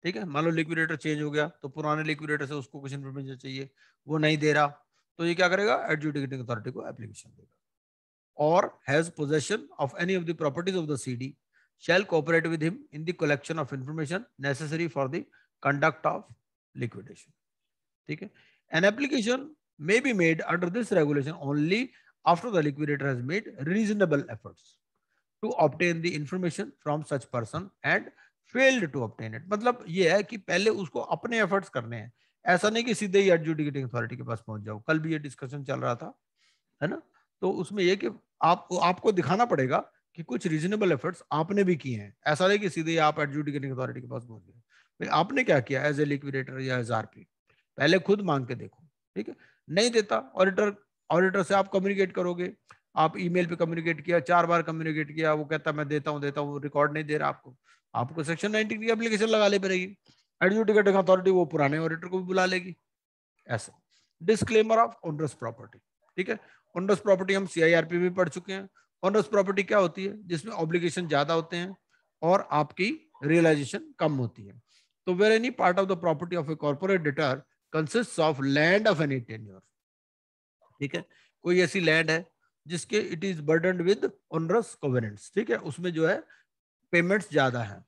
ठीक है, मान लो लिक्विडेटर चेंज हो गया तो पुराने लिक्विडेटर से उसको कुछ इन्फॉर्मेशन चाहिए, वो नहीं दे रहा, तो ये क्या करेगा? एडजुडिकेटिंग अथॉरिटी को एप्लीकेशन देगा। और has possession of any of the properties of the CD shall cooperate with him in the collection of information necessary for the conduct of liquidation। ठीक है, an application may be made under this regulation only after the liquidator has made reasonable efforts to obtain the information from such person and failed to obtain it। मतलब ये है कि पहले उसको अपने efforts करने हैं, ऐसा नहीं कि सीधे ही एडजुडिकेटिंग अथॉरिटी के पास पहुंच जाओ। कल भी ये डिस्कशन चल रहा था, है ना, तो उसमें ये कि आपको दिखाना पड़ेगा कि कुछ रीजनेबल एफर्ट्स आपने भी किए हैं। ऐसा नहीं कि सीधे आप एडजुडिकेटिंग अथॉरिटी के पास पहुंच गए। भाई आपने क्या किया एज ए लिक्विडेटर या एज आरपी, पहले खुद मांग के देखो। ठीक है, नहीं देता ऑडिटर से आप कम्युनिकेट करोगे, आप ईमेल पे कम्युनिकेट किया, 4 बार कम्युनिकेट किया, वो कहता मैं देता हूँ, रिकॉर्ड नहीं दे रहा आपको सेक्शन 19 की एप्लीकेशन लगा ले पड़ेगी। एडजुडिकेटिंग अथॉरिटी वो पुराने ऑडिटर को भी बुला लेगी। ऐसा डिस्क्लेमर ऑफ ओनरस प्रॉपर्टी। ठीक है, ओनरस प्रॉपर्टी हम सीआईआरपी में पढ़ चुके हैं। ओनरस प्रॉपर्टी क्या होती है? जिसमें ऑब्लिगेशन ज्यादा होते हैं और आपकी रियलाइजेशन कम होती है। तो where any part of the property of a corporate debtor consists of land of any tenure. ठीक है, कोई ऐसी लैंड है जिसके it is burdened with onerous covenants. ठीक है, उसमें जो है पेमेंट्स ज्यादा है।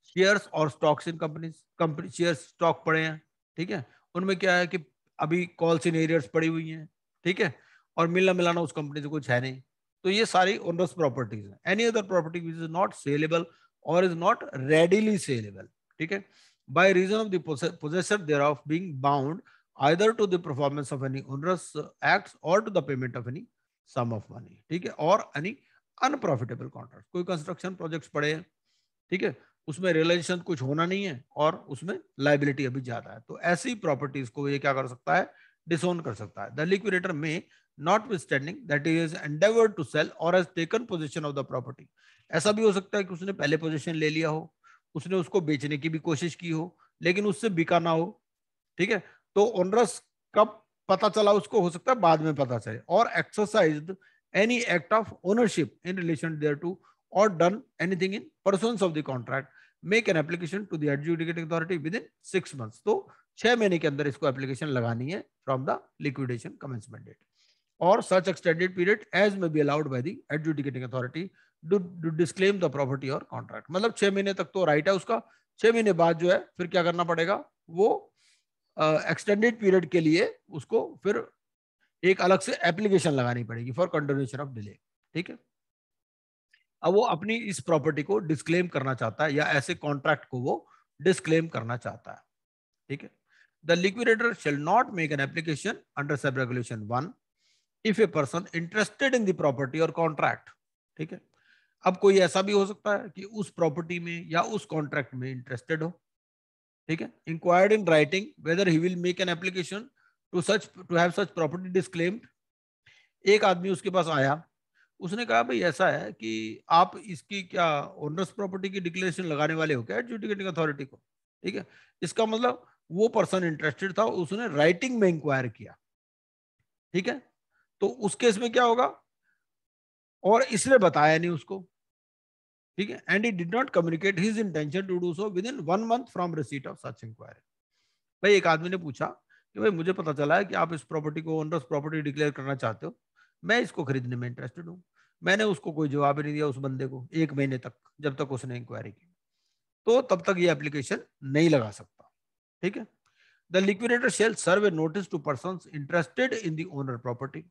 शेयर्स और स्टॉक्स इन कंपनी शेयर्स स्टॉक पड़े हैं। ठीक है, उनमें क्या है कि अभी कॉल्स इन एरियर्स पड़ी हुई हैं। ठीक है, और मिलना मिलाना उस कंपनी से कुछ है नहीं, तो ये सारी ओनरस प्रॉपर्टीज हैं। Any other property which is not saleable और इज नॉट रेडिली सेलेबल। ठीक है, by reason of the possessor thereof being bound either to the performance of any onerous acts और to the payment of any sum of money. ठीक है, और any unprofitable contract, कोई construction projects पड़े हैं। ठीक है, उसमें रियलाइजेशन कुछ होना नहीं है और उसमें लाइबिलिटी अभी ज्यादा है, तो ऐसी प्रॉपर्टीज को ये क्या कर सकता है, डिसोन कर सकता है। द लिक्विडेटर में notwithstanding that he has endeavored to sell or has taken possession of the property, ऐसा भी हो सकता है कि उसने पहले पोजीशन ले लिया हो, उसने उसको बेचने की भी कोशिश की हो लेकिन उससे बिका ना हो, ठीक है, तो ओनरस कब पता चला उसको, हो सकता है बाद में पता चले, और exercised any act of ownership in relation thereto और done anything in pursuance of the contract, make an application to the adjudicating authority within 6 months, तो 6 महीने के अंदर इसको एप्लीकेशन लगानी है from the liquidation commencement date, or such extended period as may be allowed by the adjudicating authority to disclaim the property or contract। मतलब 6 महीने तक तो राइट है उसका, 6 महीने बाद जो है फिर क्या करना पड़ेगा, वो एक्सटेंडेड पीरियड के लिए उसको फिर एक अलग से एप्लीकेशन लगानी पड़ेगी फॉर कंटिन्यूएशन ऑफ डिले, ठीक है। अब वो अपनी इस प्रॉपर्टी को डिस्क्लेम करना चाहता है या ऐसे कॉन्ट्रैक्ट को वो डिस्क्लेम करना चाहता है, ठीक है। The liquidator shall not make an application under sub regulation 1 if a person interested in the property or contract, ठीक है। अब कोई ऐसा भी हो सकता है कि उस प्रॉपर्टी में या उस कॉन्ट्रैक्ट में इंटरेस्टेड हो, ठीक है, inquired in writing whether he will make an application to have such property disclaimed. एक आदमी उसके पास आया, उसने कहा भाई ऐसा है कि आप इसकी क्या ओनर्स प्रॉपर्टी की डिक्लेरेशन लगाने वाले हो क्या एडजुडिकेटिंग अथॉरिटी को, ठीक है। इसका मतलब वो पर्सन इंटरेस्टेड था, उसने राइटिंग में इंक्वायर किया, ठीक है, तो उस केस में क्या होगा, और इसने बताया नहीं उसको, ठीक है, and he did not communicate his intention to do so within 1 month from receipt of such inquiry. भाई एक आदमी ने पूछा कि भाई मुझे पता चला है कि आप इस प्रॉपर्टी को ओनर्स प्रॉपर्टी डिक्लेयर करना चाहते हो, मैं इसको खरीदने में इंटरेस्टेड हूँ। मैंने उसको कोई जवाब नहीं दिया उस बंदे को 1 महीने तक, जब तक उसने इंक्वायरी की, तो तब तक ये एप्लीकेशन नहीं लगा सकता, ठीक है। The liquidator shall serve a notice to persons interested in the owner property.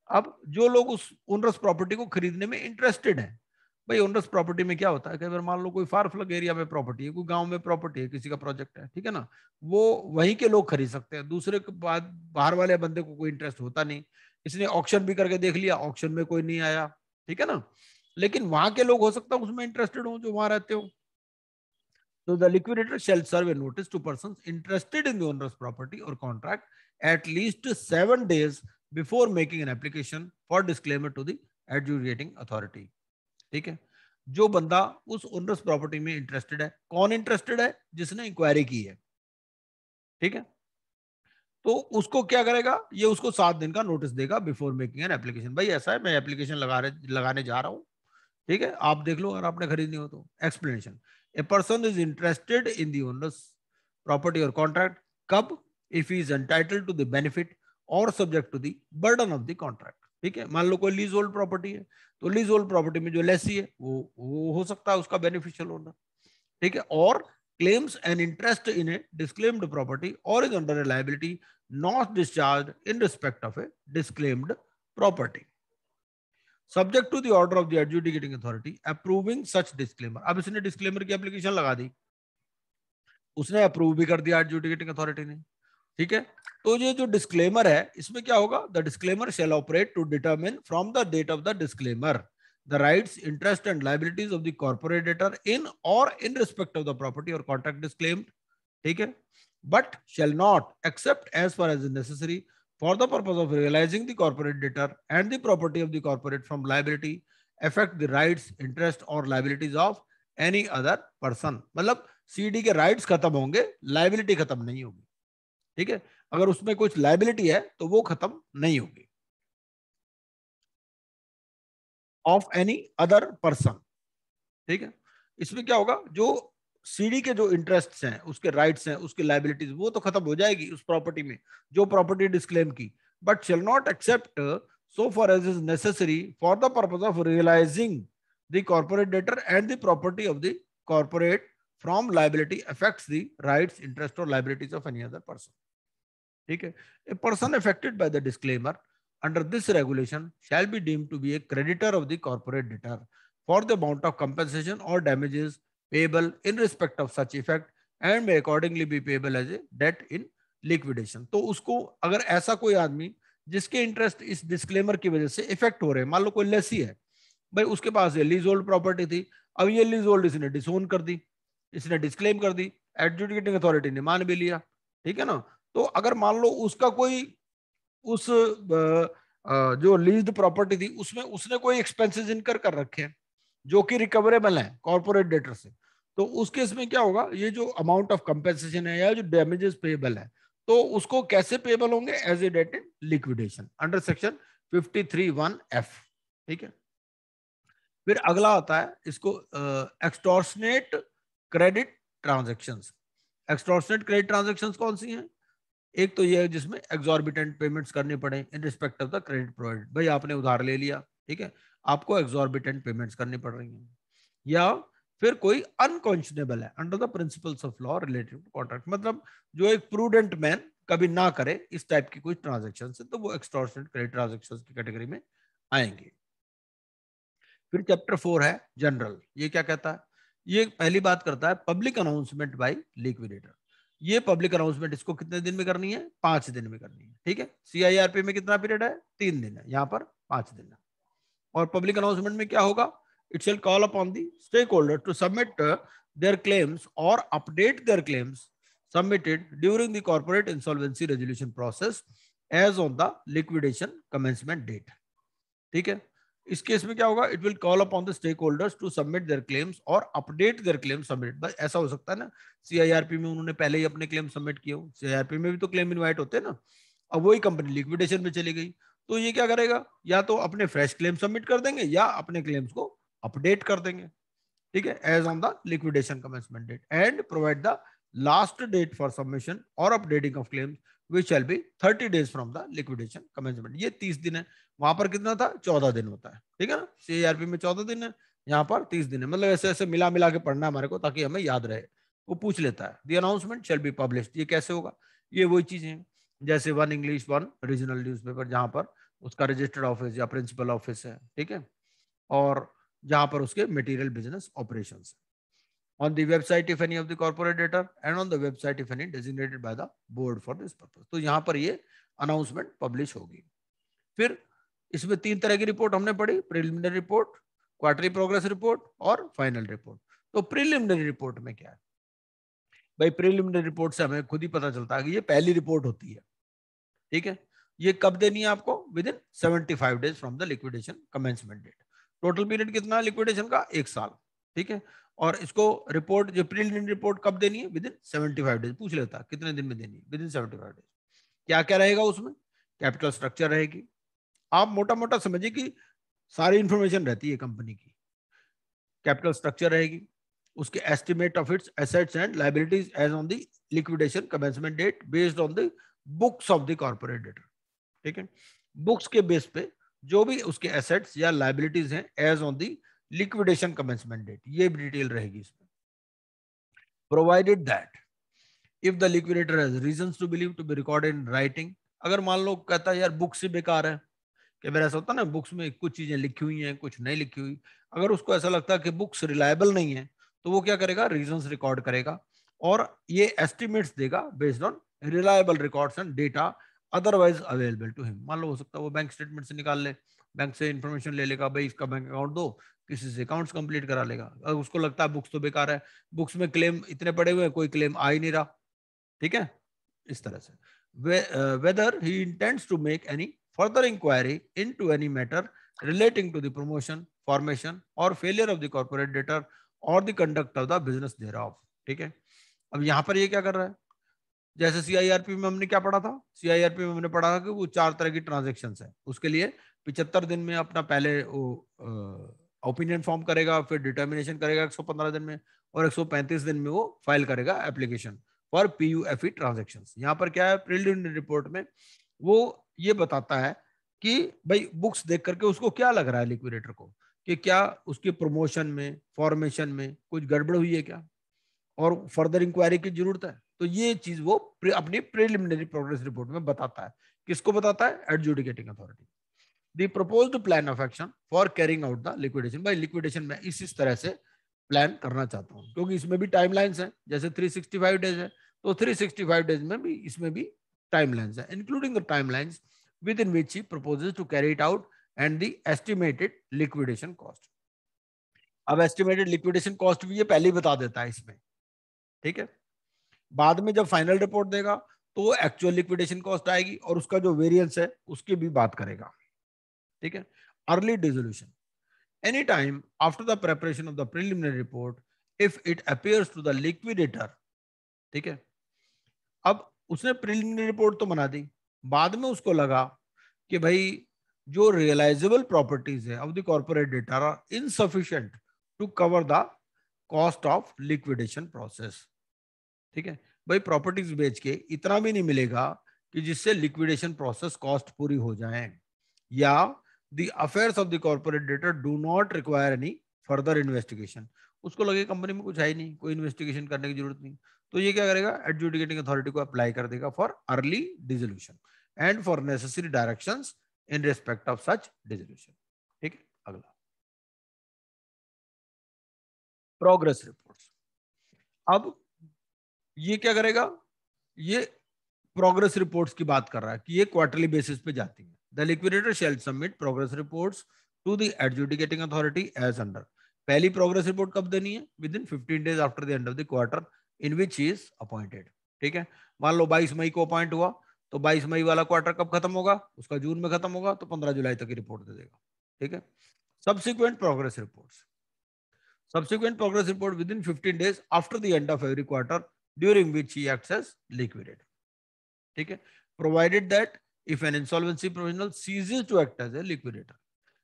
अब जो लोग उस ओनरस प्रॉपर्टी को खरीदने में इंटरेस्टेड हैं, भाई ओनरस प्रॉपर्टी में क्या होता है, कई बार मान लो कोई फार फ्लंग एरिया में प्रॉपर्टी है, कोई गांव में प्रॉपर्टी है, किसी का प्रोजेक्ट है, ठीक है ना, वो वहीं के लोग खरीद सकते हैं, दूसरे के बाद बाहर वाले बंदे को कोई इंटरेस्ट होता नहीं, इसने ऑक्शन भी करके देख लिया, ऑक्शन में कोई नहीं आया, ठीक है ना, लेकिन वहां के लोग हो सकता है उसमें इंटरेस्टेड हो जो वहां रहते हो। So the liquidator shall serve a notice to persons interested in the owner's property or contract at least 7 days before making an application for disclaimer to the adjudicating authority, ठीक है। जो बंदा उस ओनर्स प्रॉपर्टी में interested है, कौन interested है, जिसने इंक्वायरी की है, ठीक है, तो उसको क्या करेगा, ये उसको 7 दिन का नोटिस देगा बिफोर मेकिंग एन एप्लीकेशन। भाई ऐसा है मैं एप्लीकेशन लगाने जा रहा हूँ, ठीक है, आप देख लो अगर आपने खरीदनी हो तो। Explanation, a person is interested in the onerous property और कॉन्ट्रैक्ट, कब, if he is entitled to the benefit और subject to the burden of the contract, ठीक है। मान लो कोई लीज होल्ड प्रॉपर्टी है, तो लीज होल्ड प्रॉपर्टी में जो लेसी है वो हो सकता है उसका बेनिफिशियल ओनर, ठीक है, और claims an interest in a disclaimed property or is under a liability not discharged in respect of a disclaimed property, subject to the order of the adjudicating authority approving such disclaimer। अब इसने disclaimer की application लगा दी, उसने approve भी कर दिया adjudicating authority ने, ठीक है, तो ये जो डिस्क्लेमर है इसमें क्या होगा, the disclaimer shall operate to determine from the date of the disclaimer the rights, interest and liabilities of the corporate debtor in or in respect of the property or contract disclaimed, ठीक है, but shall not except as far as is necessary for the purpose of realizing the corporate debtor and the property of the corporate from liability affect the rights, interest or liabilities of any other person। मतलब CD के rights खत्म होंगे, liability खत्म नहीं होगी, ठीक है, अगर उसमें कुछ लाइबिलिटी है तो वो खत्म नहीं होगी, ऑफ एनी अदर पर्सन, ठीक है। इसमें क्या होगा, जो सीडी के जो इंटरेस्ट हैं, उसके राइट्स हैं, उसकी लाइबिलिटीज वो तो खत्म हो जाएगी उस प्रॉपर्टी में जो प्रॉपर्टी डिस्क्लेम की, but shall not except so far as is necessary for the purpose of realising the corporate debtor and the property of the corporate from liability affects the rights, interest और liabilities of any other person, ठीक है। A person affected by the disclaimer under this regulation shall be deemed to be a creditor of the corporate debtor for the amount of compensation or damages payable in respect of such effect and may accordingly be payable as a debt in liquidation। तो उसको अगर ऐसा कोई आदमी जिसके interest इस disclaimer की वजह से इफेक्ट हो रहे हैं, मान लो कोई लेसी है, भाई उसके पास ये लीज होल्ड प्रॉपर्टी थी, अब ये लीज होल्ड इसने डिसोन कर दी, इसने डिस्क्लेम कर दी, एडजुडिकेटिंग अथॉरिटी ने मान भी लिया, ठीक है ना। तो अगर मान लो उसका कोई उस जो लीज्ड प्रॉपर्टी थी उसमें उसने कोई एक्सपेंसेस इनकर कर रखे हैं जो कि रिकवरेबल है कॉर्पोरेट डेटर से, तो उस केस में क्या होगा, ये जो अमाउंट ऑफ कंपेंसेशन है या जो डैमेजेस पेएबल है, तो उसको कैसे पेएबल होंगे, as a debt in liquidation under section 53(1)(f), ठीक है। फिर अगला आता है इसको extortionate credit transactions. Extortionate credit transactions कौन सी हैं? एक तो ये है जिसमें एग्जॉर्बिटेंट पेमेंट्स करने पड़े in respect of the credit provided, भाई आपने उधार ले लिया, ठीक है, आपको एग्जॉर्बिटेंट पेमेंट्स करनी पड़ रही हैं। या फिर कोई अनकॉन्शनेबल है under the principles of law related to contract, मतलब जो एक प्रूडेंट मैन कभी ना करे इस टाइप की कोई ट्रांजेक्शन है, तो वो एक्सटॉर्शनेट क्रेडिट ट्रांजेक्शन की कैटेगरी में आएंगे। फिर चैप्टर 4 है जनरल। ये क्या कहता है? ये पहली बात करता है पब्लिक अनाउंसमेंट बाय लिक्विडेटर। ये पब्लिक अनाउंसमेंट इसको कितने दिन में करनी है? 5 दिन में करनी है, ठीक है। सीआईआरपी में कितना पीरियड है? 3 दिन है, यहाँ पर 5 दिन है। और पब्लिक अनाउंसमेंट में क्या होगा? It shall call upon the stakeholder to submit their claims or update their claims submitted during the corporate insolvency resolution process as on the liquidation commencement date, ठीक है। इस केस में क्या होगा? It will call upon the stakeholders to submit their claims or update their claim submit. बस ऐसा हो सकता है ना, सीआईआरपी में उन्होंने पहले ही अपने क्लेम सबमिट किए हो, सीआईआरपी में भी तो क्लेम इनवाइट होते हैं ना। अब वही कंपनी लिक्विडेशन में चली गई, तो ये क्या करेगा? या तो अपने फ्रेश क्लेम सबमिट कर देंगे या अपने क्लेम्स को अपडेट कर देंगे, ठीक है, as on the liquidation commencement date, and provide the last date for submission और updating of claims which shall be 30 days from the liquidation commencement। ये 30 दिन है, वहां पर कितना था? 14 दिन होता है, ठीक है ना। सीआरपी में 14 दिन है, यहाँ पर 30 दिन है, मतलब ऐसे ऐसे मिला मिला के पढ़ना हमारे को ताकि हमें याद रहे। वो पूछ लेता है the announcement shall be published. ये कैसे होगा? ये वही चीजें हैं जैसे 1 इंग्लिश 1 रीजनल न्यूज़पेपर, जहां पर उसका रजिस्टर्ड ऑफिस या प्रिंसिपल ऑफिस है, ठीक है, और जहां पर उसके मटेरियल बिजनेस ऑपरेशंस है। On the website if any of the corporate debtor and on the website if any designated by the board for this purpose। तो यहां पर ये अनाउंसमेंट पब्लिश होगी। फिर इसमें 3 तरह की रिपोर्ट हमने पढ़ी, preliminary report, quarterly progress report और फाइनल रिपोर्ट। तो प्रिलिमिनरी रिपोर्ट में क्या है भाई? प्रिलिमिनरी रिपोर्ट से हमें खुद ही पता चलता है कि ये पहली रिपोर्ट होती है, ठीक है। ये कब देनी है आपको? Within 75 days from the liquidation commencement date. Total period कितना है लिक्विडेशन का? 1 साल, ठीक है। और इसको रिपोर्ट जो प्रीलिमिनरी रिपोर्ट कब देनी है? Within 75 days. पूछ लेता कितने दिन में देनी है? Within 75 days. क्या क्या रहेगा उसमें? कैपिटल स्ट्रक्चर रहेगी, आप मोटा मोटा समझिए कि सारी इंफॉर्मेशन रहती है कंपनी की। कैपिटल स्ट्रक्चर रहेगी, उसके estimate of its assets and liabilities as on the liquidation commencement date based on the books of the corporate debtor, ठीक है। बुक्स के बेस पे जो भी उसके एसेट्स या लायबिलिटीज हैं as on the liquidation commencement date, ये भी डिटेल रहेगी इसमें। Provided that if the liquidator has reasons to believe to be recorded in writing. अगर मान लो कहता है यार बुक से बेकार है, कि मेरा ऐसा होता है ना, बुक्स में कुछ चीजें लिखी हुई हैं कुछ नहीं लिखी हुई, अगर उसको ऐसा लगता है कि बुक्स रिलायबल नहीं है तो वो क्या करेगा? रीजंस रिकॉर्ड करेगा और ये एस्टिमेट्स देगा based on reliable records and data otherwise available to him. मान लो हो सकता है वो बैंक स्टेटमेंट से निकाल ले, बैंक से इंफॉर्मेशन ले लेगा, भाई इसका बैंक अकाउंट दो, किसी से अकाउंट्स कंप्लीट करा लेगा। अगर उसको लगता है बुक्स तो बेकार है, बुक्स में क्लेम इतने पड़े हुए हैं, कोई क्लेम आ ही नहीं रहा, ठीक है, इस तरह से। Whether he intends to make any further inquiry into any matter relating to the promotion, formation or failure of the corporate debtor or the conduct of the business thereof, ठीक है। अब यहाँ पर ये क्या कर रहा है? जैसे सीआईआरपी में हमने क्या पढ़ा था? सीआईआरपी में हमने पढ़ा था कि वो 4 तरह की ट्रांजेक्शन्स है, उसके लिए 75 दिन में अपना पहले वो ओपिनियन फॉर्म करेगा, फिर डिटर्मिनेशन करेगा 115 दिन में, और 135 दिन में वो फाइल करेगा एप्लीकेशन फॉर पीयूएफई ट्रांजेक्शंस। यहाँ पर क्या है? प्रिलिमिनरी रिपोर्ट में वो ये बताता है कि भाई बुक्स देख करके उसको क्या लग रहा है लिक्विडेटर को, कि क्या उसके प्रमोशन में, फॉर्मेशन में कुछ गड़बड़ हुई है क्या, और फर्दर इंक्वायरी की जरूरत है। तो ये चीज वो अपनी प्रिलिमिनरी प्रोग्रेस रिपोर्ट में बताता है। किसको बताता है? Adjudicating authority. The proposed plan of action for carrying out the liquidation. भाई लिक्विडेशन में इस तरह से प्लान करना चाहता हूँ, क्योंकि इसमें भी टाइमलाइंस है, जैसे 365 डेज है तो 365 डेज में भी इसमें भी टाइमलाइंस है, including the timelines within which he proposes to carry it out and the estimated liquidation cost। अब estimated liquidation cost भी ये पहले ही बता देता है इसमें, ठीक है। बाद में जब फाइनल रिपोर्ट देगा तो एक्चुअल लिक्विडेशन कॉस्ट आएगी और उसका जो वेरिएंस है उसकी भी बात करेगा। ठीक है। Early dissolution, any time after the preparation of the preliminary report if it appears to the liquidator. ठीक है। अब उसने प्रिलिमिनरी रिपोर्ट तो बना दी, बाद में उसको लगा कि भाई जो रियलाइजेबल प्रॉपर्टीज है of the corporate debtor are insufficient to cover the cost of liquidation process. ठीक है। भाई प्रॉपर्टीज बेच के इतना भी नहीं मिलेगा कि जिससे लिक्विडेशन प्रोसेस कॉस्ट पूरी हो जाए, या the affairs of the corporate data do not require any further investigation. उसको लगे कंपनी में कुछ है ही नहीं, कोई इन्वेस्टिगेशन करने की जरूरत नहीं, तो ये क्या करेगा, एडजुडिकेटिंग अथॉरिटी को अप्लाई कर देगा for early dissolution and for necessary directions in respect of such dissolution. ठीक है। अगला प्रोग्रेस रिपोर्ट्स। अब ये क्या करेगा, ये प्रोग्रेस रिपोर्ट्स की बात कर रहा है कि ये क्वार्टरली बेसिस पे जाती है। The liquidator shall submit progress reports to the adjudicating authority as under. पहली प्रोग्रेस रिपोर्ट कब देनी है, within 15 days after the end of the quarter in which he is appointed. ठीक है। मान लो 22 मई को अपॉइंट हुआ, तो 22 मई वाला क्वार्टर कब खत्म होगा, उसका जून में खत्म होगा, तो 15 जुलाई तक की रिपोर्ट दे देगा। ठीक है। Subsequent progress reports, subsequent progress report within 15 days after the end of every quarter during which he acts as liquidator. ठीक है। provided that if an insolvency professional ceases to act as a liquidator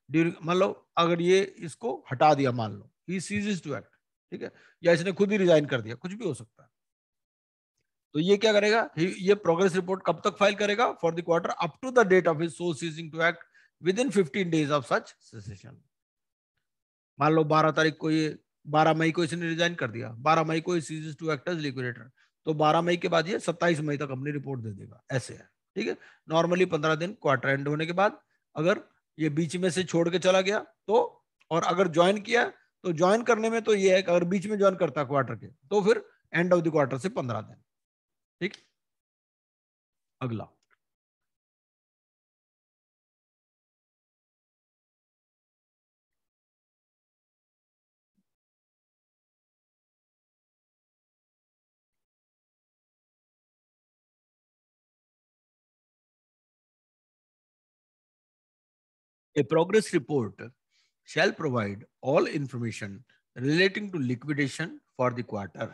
during, मान लो अगर ये इसको हटा दिया, मान लो he ceases to act, ठीक है, या इसने खुद ही रिजाइन कर दिया, कुछ भी हो सकता है, तो ये क्या करेगा, ये प्रोग्रेस रिपोर्ट कब तक फाइल करेगा, for the quarter up to the date of his so ceasing to act within 15 days of such cessation. मान लो 12 तारीख को ये 12 मई को इसने रिजाइन कर दिया, 12 मई को ceases to act as liquidator, तो 12 मई के बाद ये 27 मई तक अपनी रिपोर्ट दे देगा, ऐसे है। ठीक है। नॉर्मली 15 दिन क्वार्टर एंड होने के बाद, अगर ये बीच में से छोड़ के चला गया तो, और अगर ज्वाइन किया तो ज्वाइन करने में तो ये है कि अगर बीच में ज्वाइन करता क्वार्टर के तो फिर एंड ऑफ द क्वार्टर से 15 दिन। ठीक। अगला A progress report shall provide all information relating to liquidation for the quarter.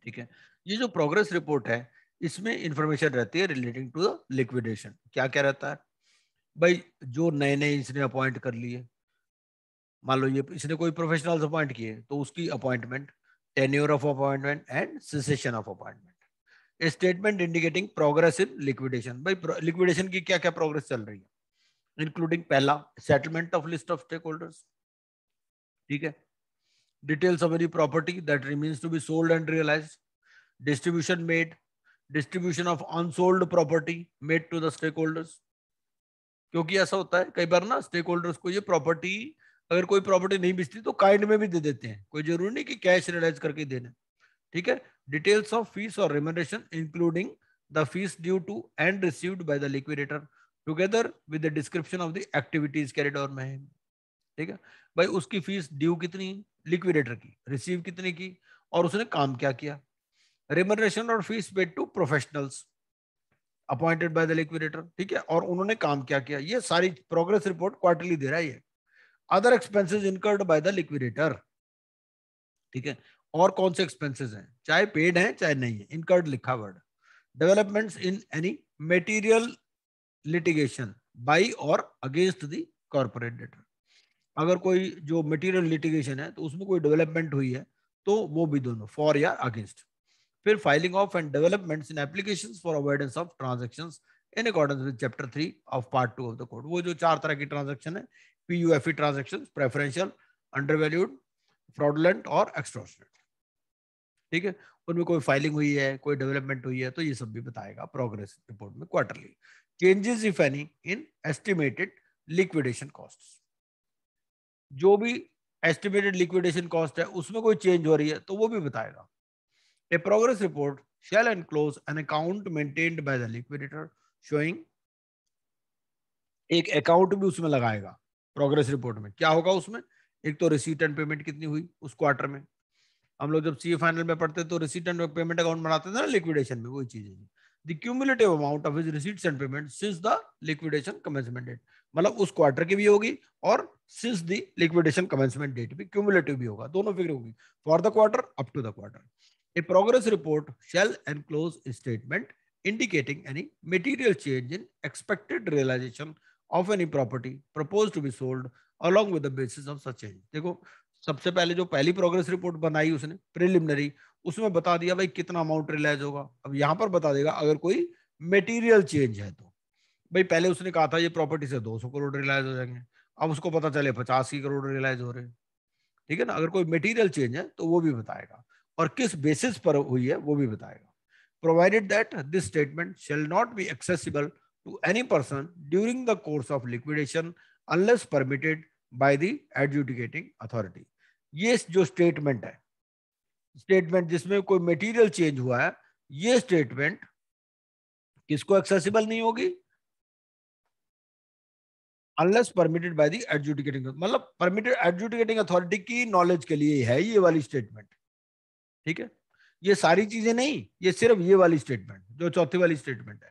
ठीक है। ये जो प्रोग्रेस रिपोर्ट है इसमें इंफॉर्मेशन रहती है रिलेटिंग टू द लिक्विडेशन। क्या क्या रहता है भाई, जो नए नए इसने अपॉइंट कर लिए, मान लो ये इसने कोई प्रोफेशनल्स अपॉइंट किए तो उसकी appointment, tenure of appointment and cessation of appointment, statement indicating progress in liquidation. भाई लिक्विडेशन की क्या क्या प्रोग्रेस चल रही है, इंक्लूडिंग पहला settlement of list of stakeholders. ठीक है। Details of any property that remains to be sold and realised, distribution made, distribution of unsold property made to the stakeholders। क्योंकि ऐसा होता है कई बार ना, स्टेक होल्डर्स को ये प्रॉपर्टी, अगर कोई प्रॉपर्टी नहीं बिकती तो काइंड में भी दे देते हैं, कोई जरूरी नहीं कि कैश रियलाइज करके देना। ठीक है। डिटेल्स ऑफ फीस और remuneration including the fees due to and received by the liquidator together with the description of the activities carried on by him. ठीक है। भाई उसकी फीस ड्यू कितनी, लिक्विडेटर की रिसीव कितने की, और उसने काम क्या किया। रेम्यूनरेशन और fees paid to professionals appointed by the liquidator. ठीक है। और उन्होंने काम क्या किया, ये सारी प्रोग्रेस रिपोर्ट क्वार्टरली दे रहा है ये। Other expenses incurred by the liquidator. ठीक है। और कौन से एक्सपेंसेस हैं, चाहे पेड हैं चाहे नहीं है, इनकर्ड लिखा word. Developments in any material litigation by और अगेंस्ट द कॉर्पोरेट डेटर। अगर कोई जो मटेरियल लिटिगेशन है तो उसमें कोई डेवलपमेंट हुई है तो वो भी दोनों, फॉर या अगेंस्ट। फिर filing of and developments in applications for avoidance of transactions in accordance with chapter 3 of part 2 of the code. वो जो 4 तरह की ट्रांजैक्शन है, पीयूएफई ट्रांजैक्शंस, प्रेफरेंशियल, अंडरवैल्यूड, फ्रॉडुलेंट और एक्सटॉर्शनेट। ठीक है। उनमें कोई फाइलिंग हुई है, कोई डेवलपमेंट हुई है, तो ये सब भी बताएगा प्रोग्रेस रिपोर्ट में quarterly. Changes if any in estimated liquidation costs, जो भी एस्टिमेटेड लिक्विडेशन कॉस्ट है उसमें कोई चेंज हो रही है तो वो भी बताएगा। A progress report shall enclose an account maintained by the liquidator showing, एक अकाउंट भी उसमें लगाएगा प्रोग्रेस रिपोर्ट में। क्या होगा उसमें, एक तो रिसीट एंड पेमेंट कितनी हुई उस क्वार्टर में, हम लोग जब सीए फाइनल में पढ़ते तो रिसीट एंड पेमेंट अकाउंट बनाते थे ना लिक्विडेशन में, वही चीज है। The cumulative amount of his receipts and payment since the liquidation commencement date, मतलब उस क्वार्टर की भी होगी और since the liquidation commencement date भी क्यूमुलेटिव भी होगा, दोनों फिगर होगी for the quarter up to the quarter. A progress report shall enclose a statement indicating any material change in expected realization of any property proposed to be sold along with the basis of such change। देखो सबसे पहले जो पहली progress report बनाई उसने preliminary, उसमें बता दिया भाई कितना अमाउंट रियलाइज होगा। अब यहाँ पर बता देगा अगर कोई मेटीरियल चेंज है तो, भाई पहले उसने कहा था ये प्रॉपर्टी से 200 करोड़ रियलाइज हो जाएंगे, अब उसको पता चले 85 करोड़ रियलाइज हो रहे हैं, ठीक है ना। अगर कोई मेटीरियल चेंज है तो वो भी बताएगा, और किस बेसिस पर हुई है वो भी बताएगा। Provided that this statement shall not be accessible to any person during the course of liquidation unless permitted by the adjudicating authority. ये जो स्टेटमेंट है, स्टेटमेंट जिसमें कोई मटेरियल चेंज हुआ है, ये स्टेटमेंट किसको एक्सेसिबल नहीं होगी, unless permitted by the adjudicating, मतलब परमिटेड एडजुडिकेटिंग अथॉरिटी की नॉलेज के लिए है ये वाली स्टेटमेंट, ठीक है। ये सारी चीजें नहीं, ये सिर्फ ये वाली स्टेटमेंट जो चौथी वाली स्टेटमेंट है,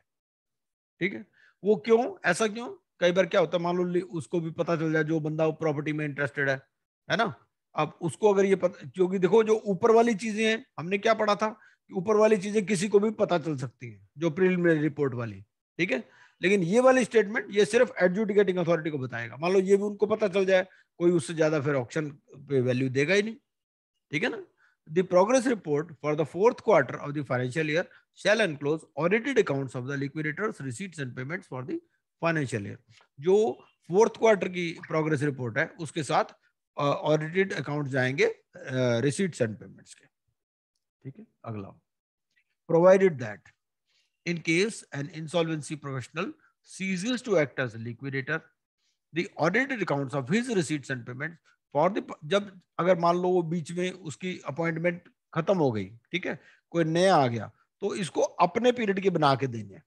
ठीक है। वो क्यों, ऐसा क्यों, कई बार क्या होता है मान लो उसको भी पता चल जाए जो बंदा प्रॉपर्टी में इंटरेस्टेड है ना। अब उसको अगर ये पता, क्योंकि देखो जो ऊपर वाली चीजें हैं हमने क्या पढ़ा था कि ऊपर वाली चीजें किसी को भी पता चल सकती हैं जो प्रिलिमिनरी रिपोर्ट वाली, ठीक है। लेकिन ये वाली स्टेटमेंट ये सिर्फ एडजुडिकेटिंग अथॉरिटी को बताएगा। मान लो ये भी उनको पता चल जाए, कोई उससे ज्यादा फिर ऑक्शन पे वैल्यू देगा ही नहीं, ठीक है ना। The progress report for the fourth quarter of the financial year shall enclose audited accounts of the liquidators receipts and payments for the financial year। जो फोर्थ क्वार्टर की प्रोग्रेस रिपोर्ट है उसके साथ ऑडिटेड अकाउंट जाएंगे receipts and payments के, ठीक है। अगला, provided that in case an insolvency professional ceases to act as a liquidator, the audited accounts of his receipts and payments for the, जब अगर मान लो वो बीच में उसकी अपॉइंटमेंट खत्म हो गई, ठीक है, कोई नया आ गया, तो इसको अपने पीरियड के बना के देंगे,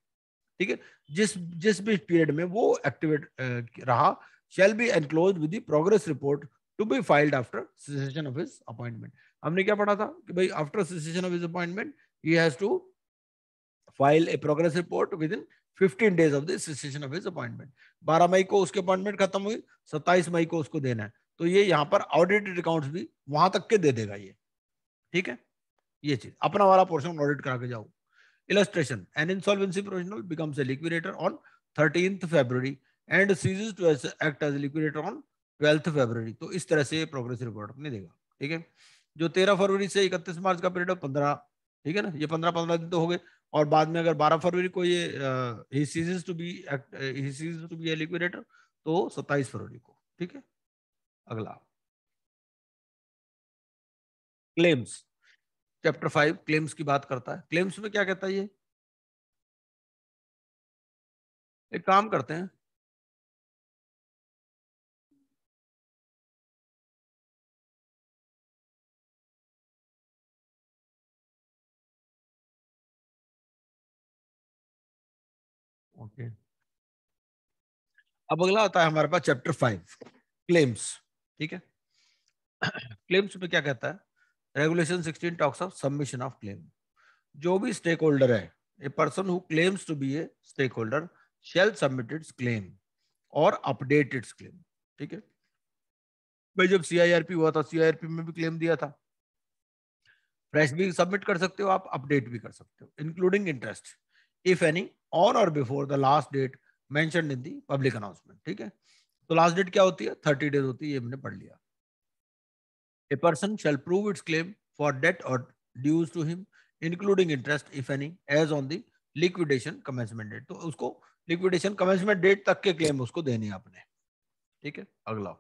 ठीक है। जिस जिस भी पीरियड में वो एक्टिवेट रहा shall be enclosed with the progress report to be filed after cessation of his appointment। हमने क्या पढ़ा था कि भाई after cessation of his appointment he has to file a progress report within 15 days of the cessation of his appointment। 12 मई को उसके appointment खत्म हुई, 27 मई को उसको देना है, तो ये यहाँ पर ऑडिटेड अकाउंट्स भी वहां तक के दे देगा ये, ठीक है। ये चीज अपना वाला पोर्शन ऑडिट करा के जाओ। Illustration, an insolvency professional becomes a liquidator on 13th February and ceases to act as a liquidator on 12th February। तो इस तरह से प्रोग्रेस रिपोर्ट नहीं देगा, ठीक है। जो 13 फरवरी से 31 मार्च का पीरियड है 15, ठीक है ना, ये 15 दिन तो हो गए। और बाद में अगर 12 फरवरी को ये he ceases to be a liquidator तो 27 फरवरी को, ठीक है। अगला, क्लेम्स, चैप्टर 5 क्लेम्स की बात करता है। क्लेम्स में क्या कहता है ये, एक काम करते हैं, ओके। अब अगला आता है हमारे पास चैप्टर 5 क्लेम्स, ठीक है। क्लेम्स में क्या कहता है, regulation 16 talks of submission of claim. जो भी स्टेक होल्डर है, a person who claims to be a stakeholder shall submit its claim or update its claim, ठीक है। भाई जब सीआईआरपी हुआ था, सीआईआरपी में भी क्लेम दिया था, फ्रेश भी सबमिट कर सकते हो आप, अपडेट भी कर सकते हो, including interest if any on और before the last date mentioned in the public announcement, ठीक है। तो लास्ट डेट क्या होती है, 30 डेज होती है, ये मैंने पढ़ लिया। A person shall prove its claim for debt or dues to him, including interest, if any, as on the liquidation commencement date। तो उसको liquidation commencement date तक के claim उसको देने हैं अपने, ठीक है। अगला,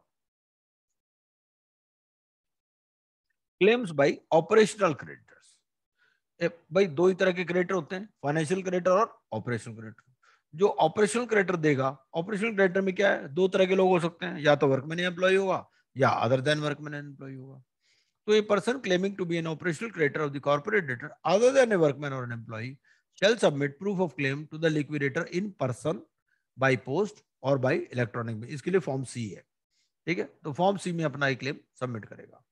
claims by operational creditors। भाई दो ही तरह के क्रेडिटर होते हैं, फाइनेंशियल क्रेडिटर और ऑपरेशनल क्रेडिटर। जो ऑपरेशनल क्रेडिटर देगा, ऑपरेशनल क्रेडिटर में क्या है, दो तरह के लोग हो सकते हैं, या तो वर्कमैन एम्प्लॉय होगा या अदर देन वर्कमैन एम्प्लॉय होगा। So a person claiming to be an operational creditor of the corporate debtor other than a workman or an employee shall submit proof of claim to the liquidator in person, by post और by electronic में। इसके लिए form सी है, ठीक है। तो form सी में अपना एक क्लेम सबमिट करेगा।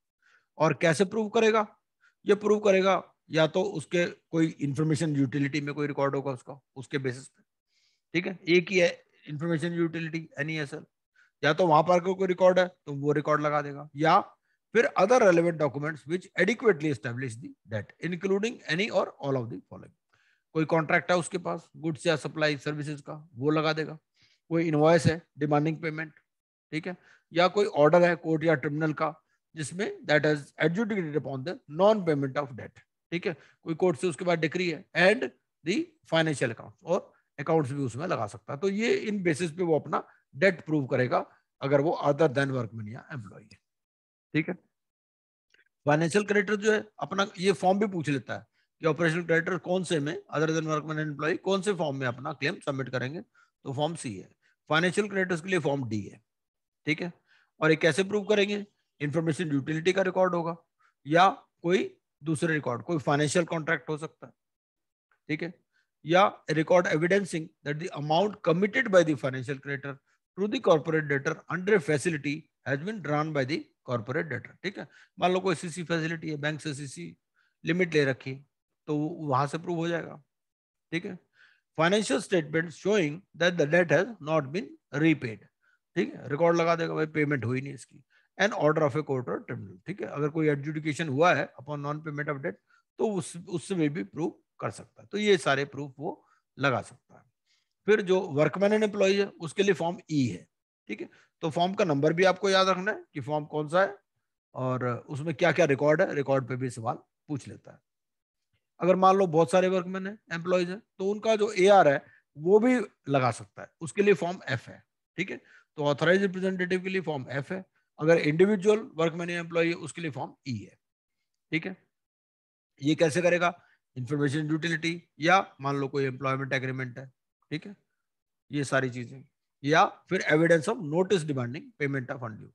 और कैसे प्रूव करेगा, ये प्रूव करेगा या तो उसके कोई इंफॉर्मेशन यूटिलिटी में कोई रिकॉर्ड होगा उसका, उसके बेसिस पे, ठीक है। एक ही है इंफॉर्मेशन यूटिलिटी NESL, या तो वहां पर कोई रिकॉर्ड है तो वो रिकॉर्ड लगा देगा, या फिर other relevant documents which adequately establish the debt including any और ऑल ऑफ द फॉलोइंग। कोई कॉन्ट्रैक्ट है उसके पास गुड्स या सप्लाई सर्विसेज का, वो लगा देगा। कोई इनवॉइस है डिमांडिंग पेमेंट, ठीक है, या कोई ऑर्डर है कोर्ट या ट्रिब्यूनल का जिसमें that has adjudicated upon the non payment of debt, ठीक है, कोई कोर्ट से उसके बाद डिक्री है, एंड द फाइनेंशियल अकाउंट्स, और अकाउंट्स भी उसमें लगा सकता है। तो ये इन बेसिस पे वो अपना डेट प्रूव करेगा अगर वो अदर देन वर्कमैन या एम्प्लॉय है, ठीक है। फाइनेंशियल क्रेडिटर जो है अपना ये फॉर्म भी पूछ लेता है कि ऑपरेशनल क्रेडिटर कौन से में, other than workman and employee, कौन से फॉर्म में अपना क्लेम सबमिट करेंगे, तो फॉर्म C है। फाइनेंशियल क्रेडिटर्स के लिए फॉर्म D है, ठीक है। और ये कैसे प्रूव करेंगे? इंफॉर्मेशन यूटिलिटी का रिकॉर्ड होगा या कोई दूसरे रिकॉर्ड, कोई फाइनेंशियल कॉन्ट्रैक्ट हो सकता है, ठीक है, या record evidencing that the amount committed by the financial creditor to the corporate debtor under facility has been drawn by the corporate debtor, ठीक है। मान लो कोई CC फैसिलिटी है, बैंक से CC लिमिट ले रखी, तो वहां से प्रूव हो जाएगा, ठीक है। Financial statement showing that the debt has not been repaid, ठीक है, रिकॉर्ड लगा देगा भाई पेमेंट हुई नहीं इसकी। And order of a court or tribunal, ठीक है, अगर कोई एडजुडिकेशन हुआ है upon non payment of debt तो उससे भी प्रूव कर सकता है। तो ये सारे प्रूफ वो लगा सकता है। फिर जो वर्कमैन एंड एम्प्लॉय है उसके लिए फॉर्म E है, ठीक है। तो फॉर्म का नंबर भी आपको याद रखना है कि फॉर्म कौन सा है और उसमें क्या क्या रिकॉर्ड है, रिकॉर्ड पे भी सवाल पूछ लेता है। अगर मान लो बहुत सारे वर्कमैन है एम्प्लॉयज है तो उनका जो AR है वो भी लगा सकता है, उसके लिए फॉर्म F है, ठीक है। तो ऑथराइज रिप्रेजेंटेटिव के लिए फॉर्म F है, अगर इंडिविजुअल वर्कमैन या एम्प्लॉय है उसके लिए फॉर्म E है, ठीक है। ये कैसे करेगा? इंफॉर्मेशन यूटिलिटी या मान लो कोई एम्प्लॉयमेंट एग्रीमेंट है, ठीक है, ये सारी चीजें, या फिर evidence of notice demanding payment of undue,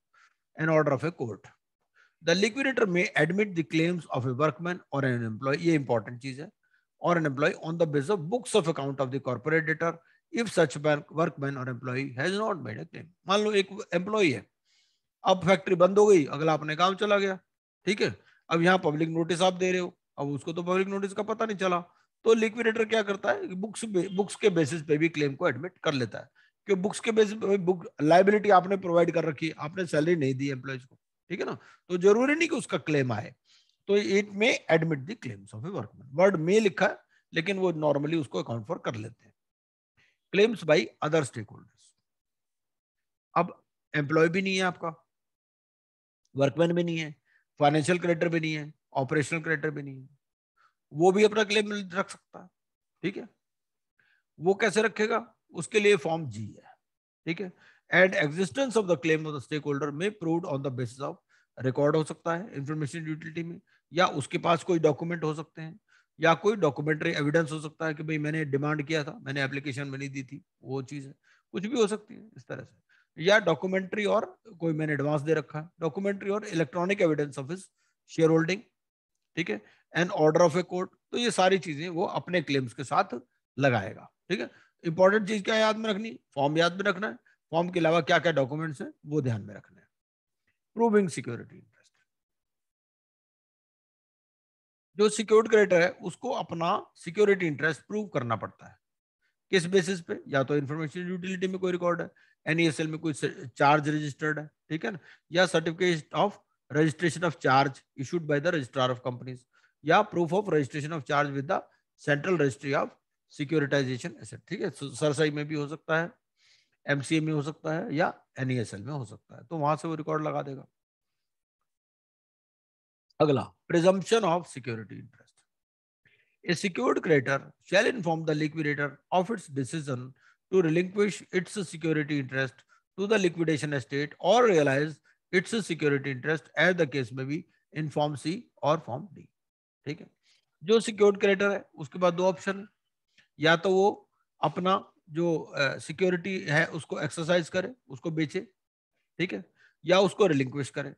an order of a court. The liquidator may admit the claims of a workman और एन एम्प्लॉय, ये इंपॉर्टेंट चीज है, और an employee on the basis of books of account of the corporate debtor if such workman और employee has not made a claim. मान लो एक employ है, अब फैक्ट्री बंद हो गई, अगला अपने काम चला गया, ठीक है। अब यहाँ पब्लिक नोटिस आप दे रहे हो, अब उसको तो पब्लिक नोटिस का पता नहीं चला, तो लिक्विडेटर क्या करता है, बुक्स के बेसिस पे भी क्लेम को एडमिट कर लेता है, क्योंकि बुक्स के बेसिस पे बुक लाइबिलिटी आपने प्रोवाइड कर रखी है, आपने सैलरी नहीं दी एम्प्लॉयज को, ठीक है ना, तो जरूरी नहीं कि उसका क्लेम आए, तो इट में admit the claims of a workman, word में लिखा है लेकिन वो नॉर्मली उसको अकाउंट फॉर कर लेते हैं। Claims by other stakeholders, अब एम्प्लॉय भी नहीं है आपका, वर्कमैन भी नहीं है, फाइनेंशियल क्रेडिटर भी नहीं है, ऑपरेशनल क्रेडिटर भी नहीं है, वो भी अपना क्लेम रख सकता है, ठीक है। वो कैसे रखेगा? उसके लिए फॉर्म G है, ठीक है। And existence of the claim of the stakeholder may proved on the basis of record हो सकता है इंफॉर्मेशन यूटिलिटी में, या उसके पास कोई डॉक्यूमेंट हो सकते हैं, या कोई डॉक्यूमेंट्री एविडेंस हो सकता है कि भाई मैंने डिमांड किया था, मैंने एप्लीकेशन में नहीं दी थी, वो चीज है, कुछ भी हो सकती है इस तरह से, या डॉक्यूमेंट्री और कोई मैंने एडवांस दे रखा है, डॉक्यूमेंट्री और electronic evidence of his share holding, ठीक है, and order of a court. तो ये सारी चीजें वो अपने क्लेम्स के साथ लगाएगा, ठीक है। इंपॉर्टेंट चीज क्या याद में रखनी? फॉर्म याद में रखना है, फॉर्म के अलावा क्या क्या डॉक्यूमेंट्स हैं वो ध्यान में रखना है। प्रूविंग सिक्योरिटी इंटरेस्ट, जो सिक्योर्ड क्रेडिटर है उसको अपना सिक्योरिटी इंटरेस्ट प्रूव करना पड़ता है, किस बेसिस पे? या तो इंफॉर्मेशन यूटिलिटी में कोई रिकॉर्ड है, NESL में कोई चार्ज रजिस्टर्ड है, ठीक है ना, या certificate of registration of charge issued by the registrar of companies, या proof of registration of charge with the central registry of securitisation asset, ठीक है। सरसाई में भी हो सकता है, MCA में हो सकता है, या NESL में हो सकता है, तो वहां से वो रिकॉर्ड लगा देगा। अगला, presumption of security interest. A secured creditor shall inform the liquidator of its decision to relinquish its security interest to the liquidation estate or realize its security interest as the case may be in Form C और Form D, ठीक है। जो secured creditor है उसके बाद दो option है, या तो वो अपना जो सिक्योरिटी है उसको एक्सरसाइज करे, उसको बेचे, ठीक है, या उसको रिलिंक्विश करे।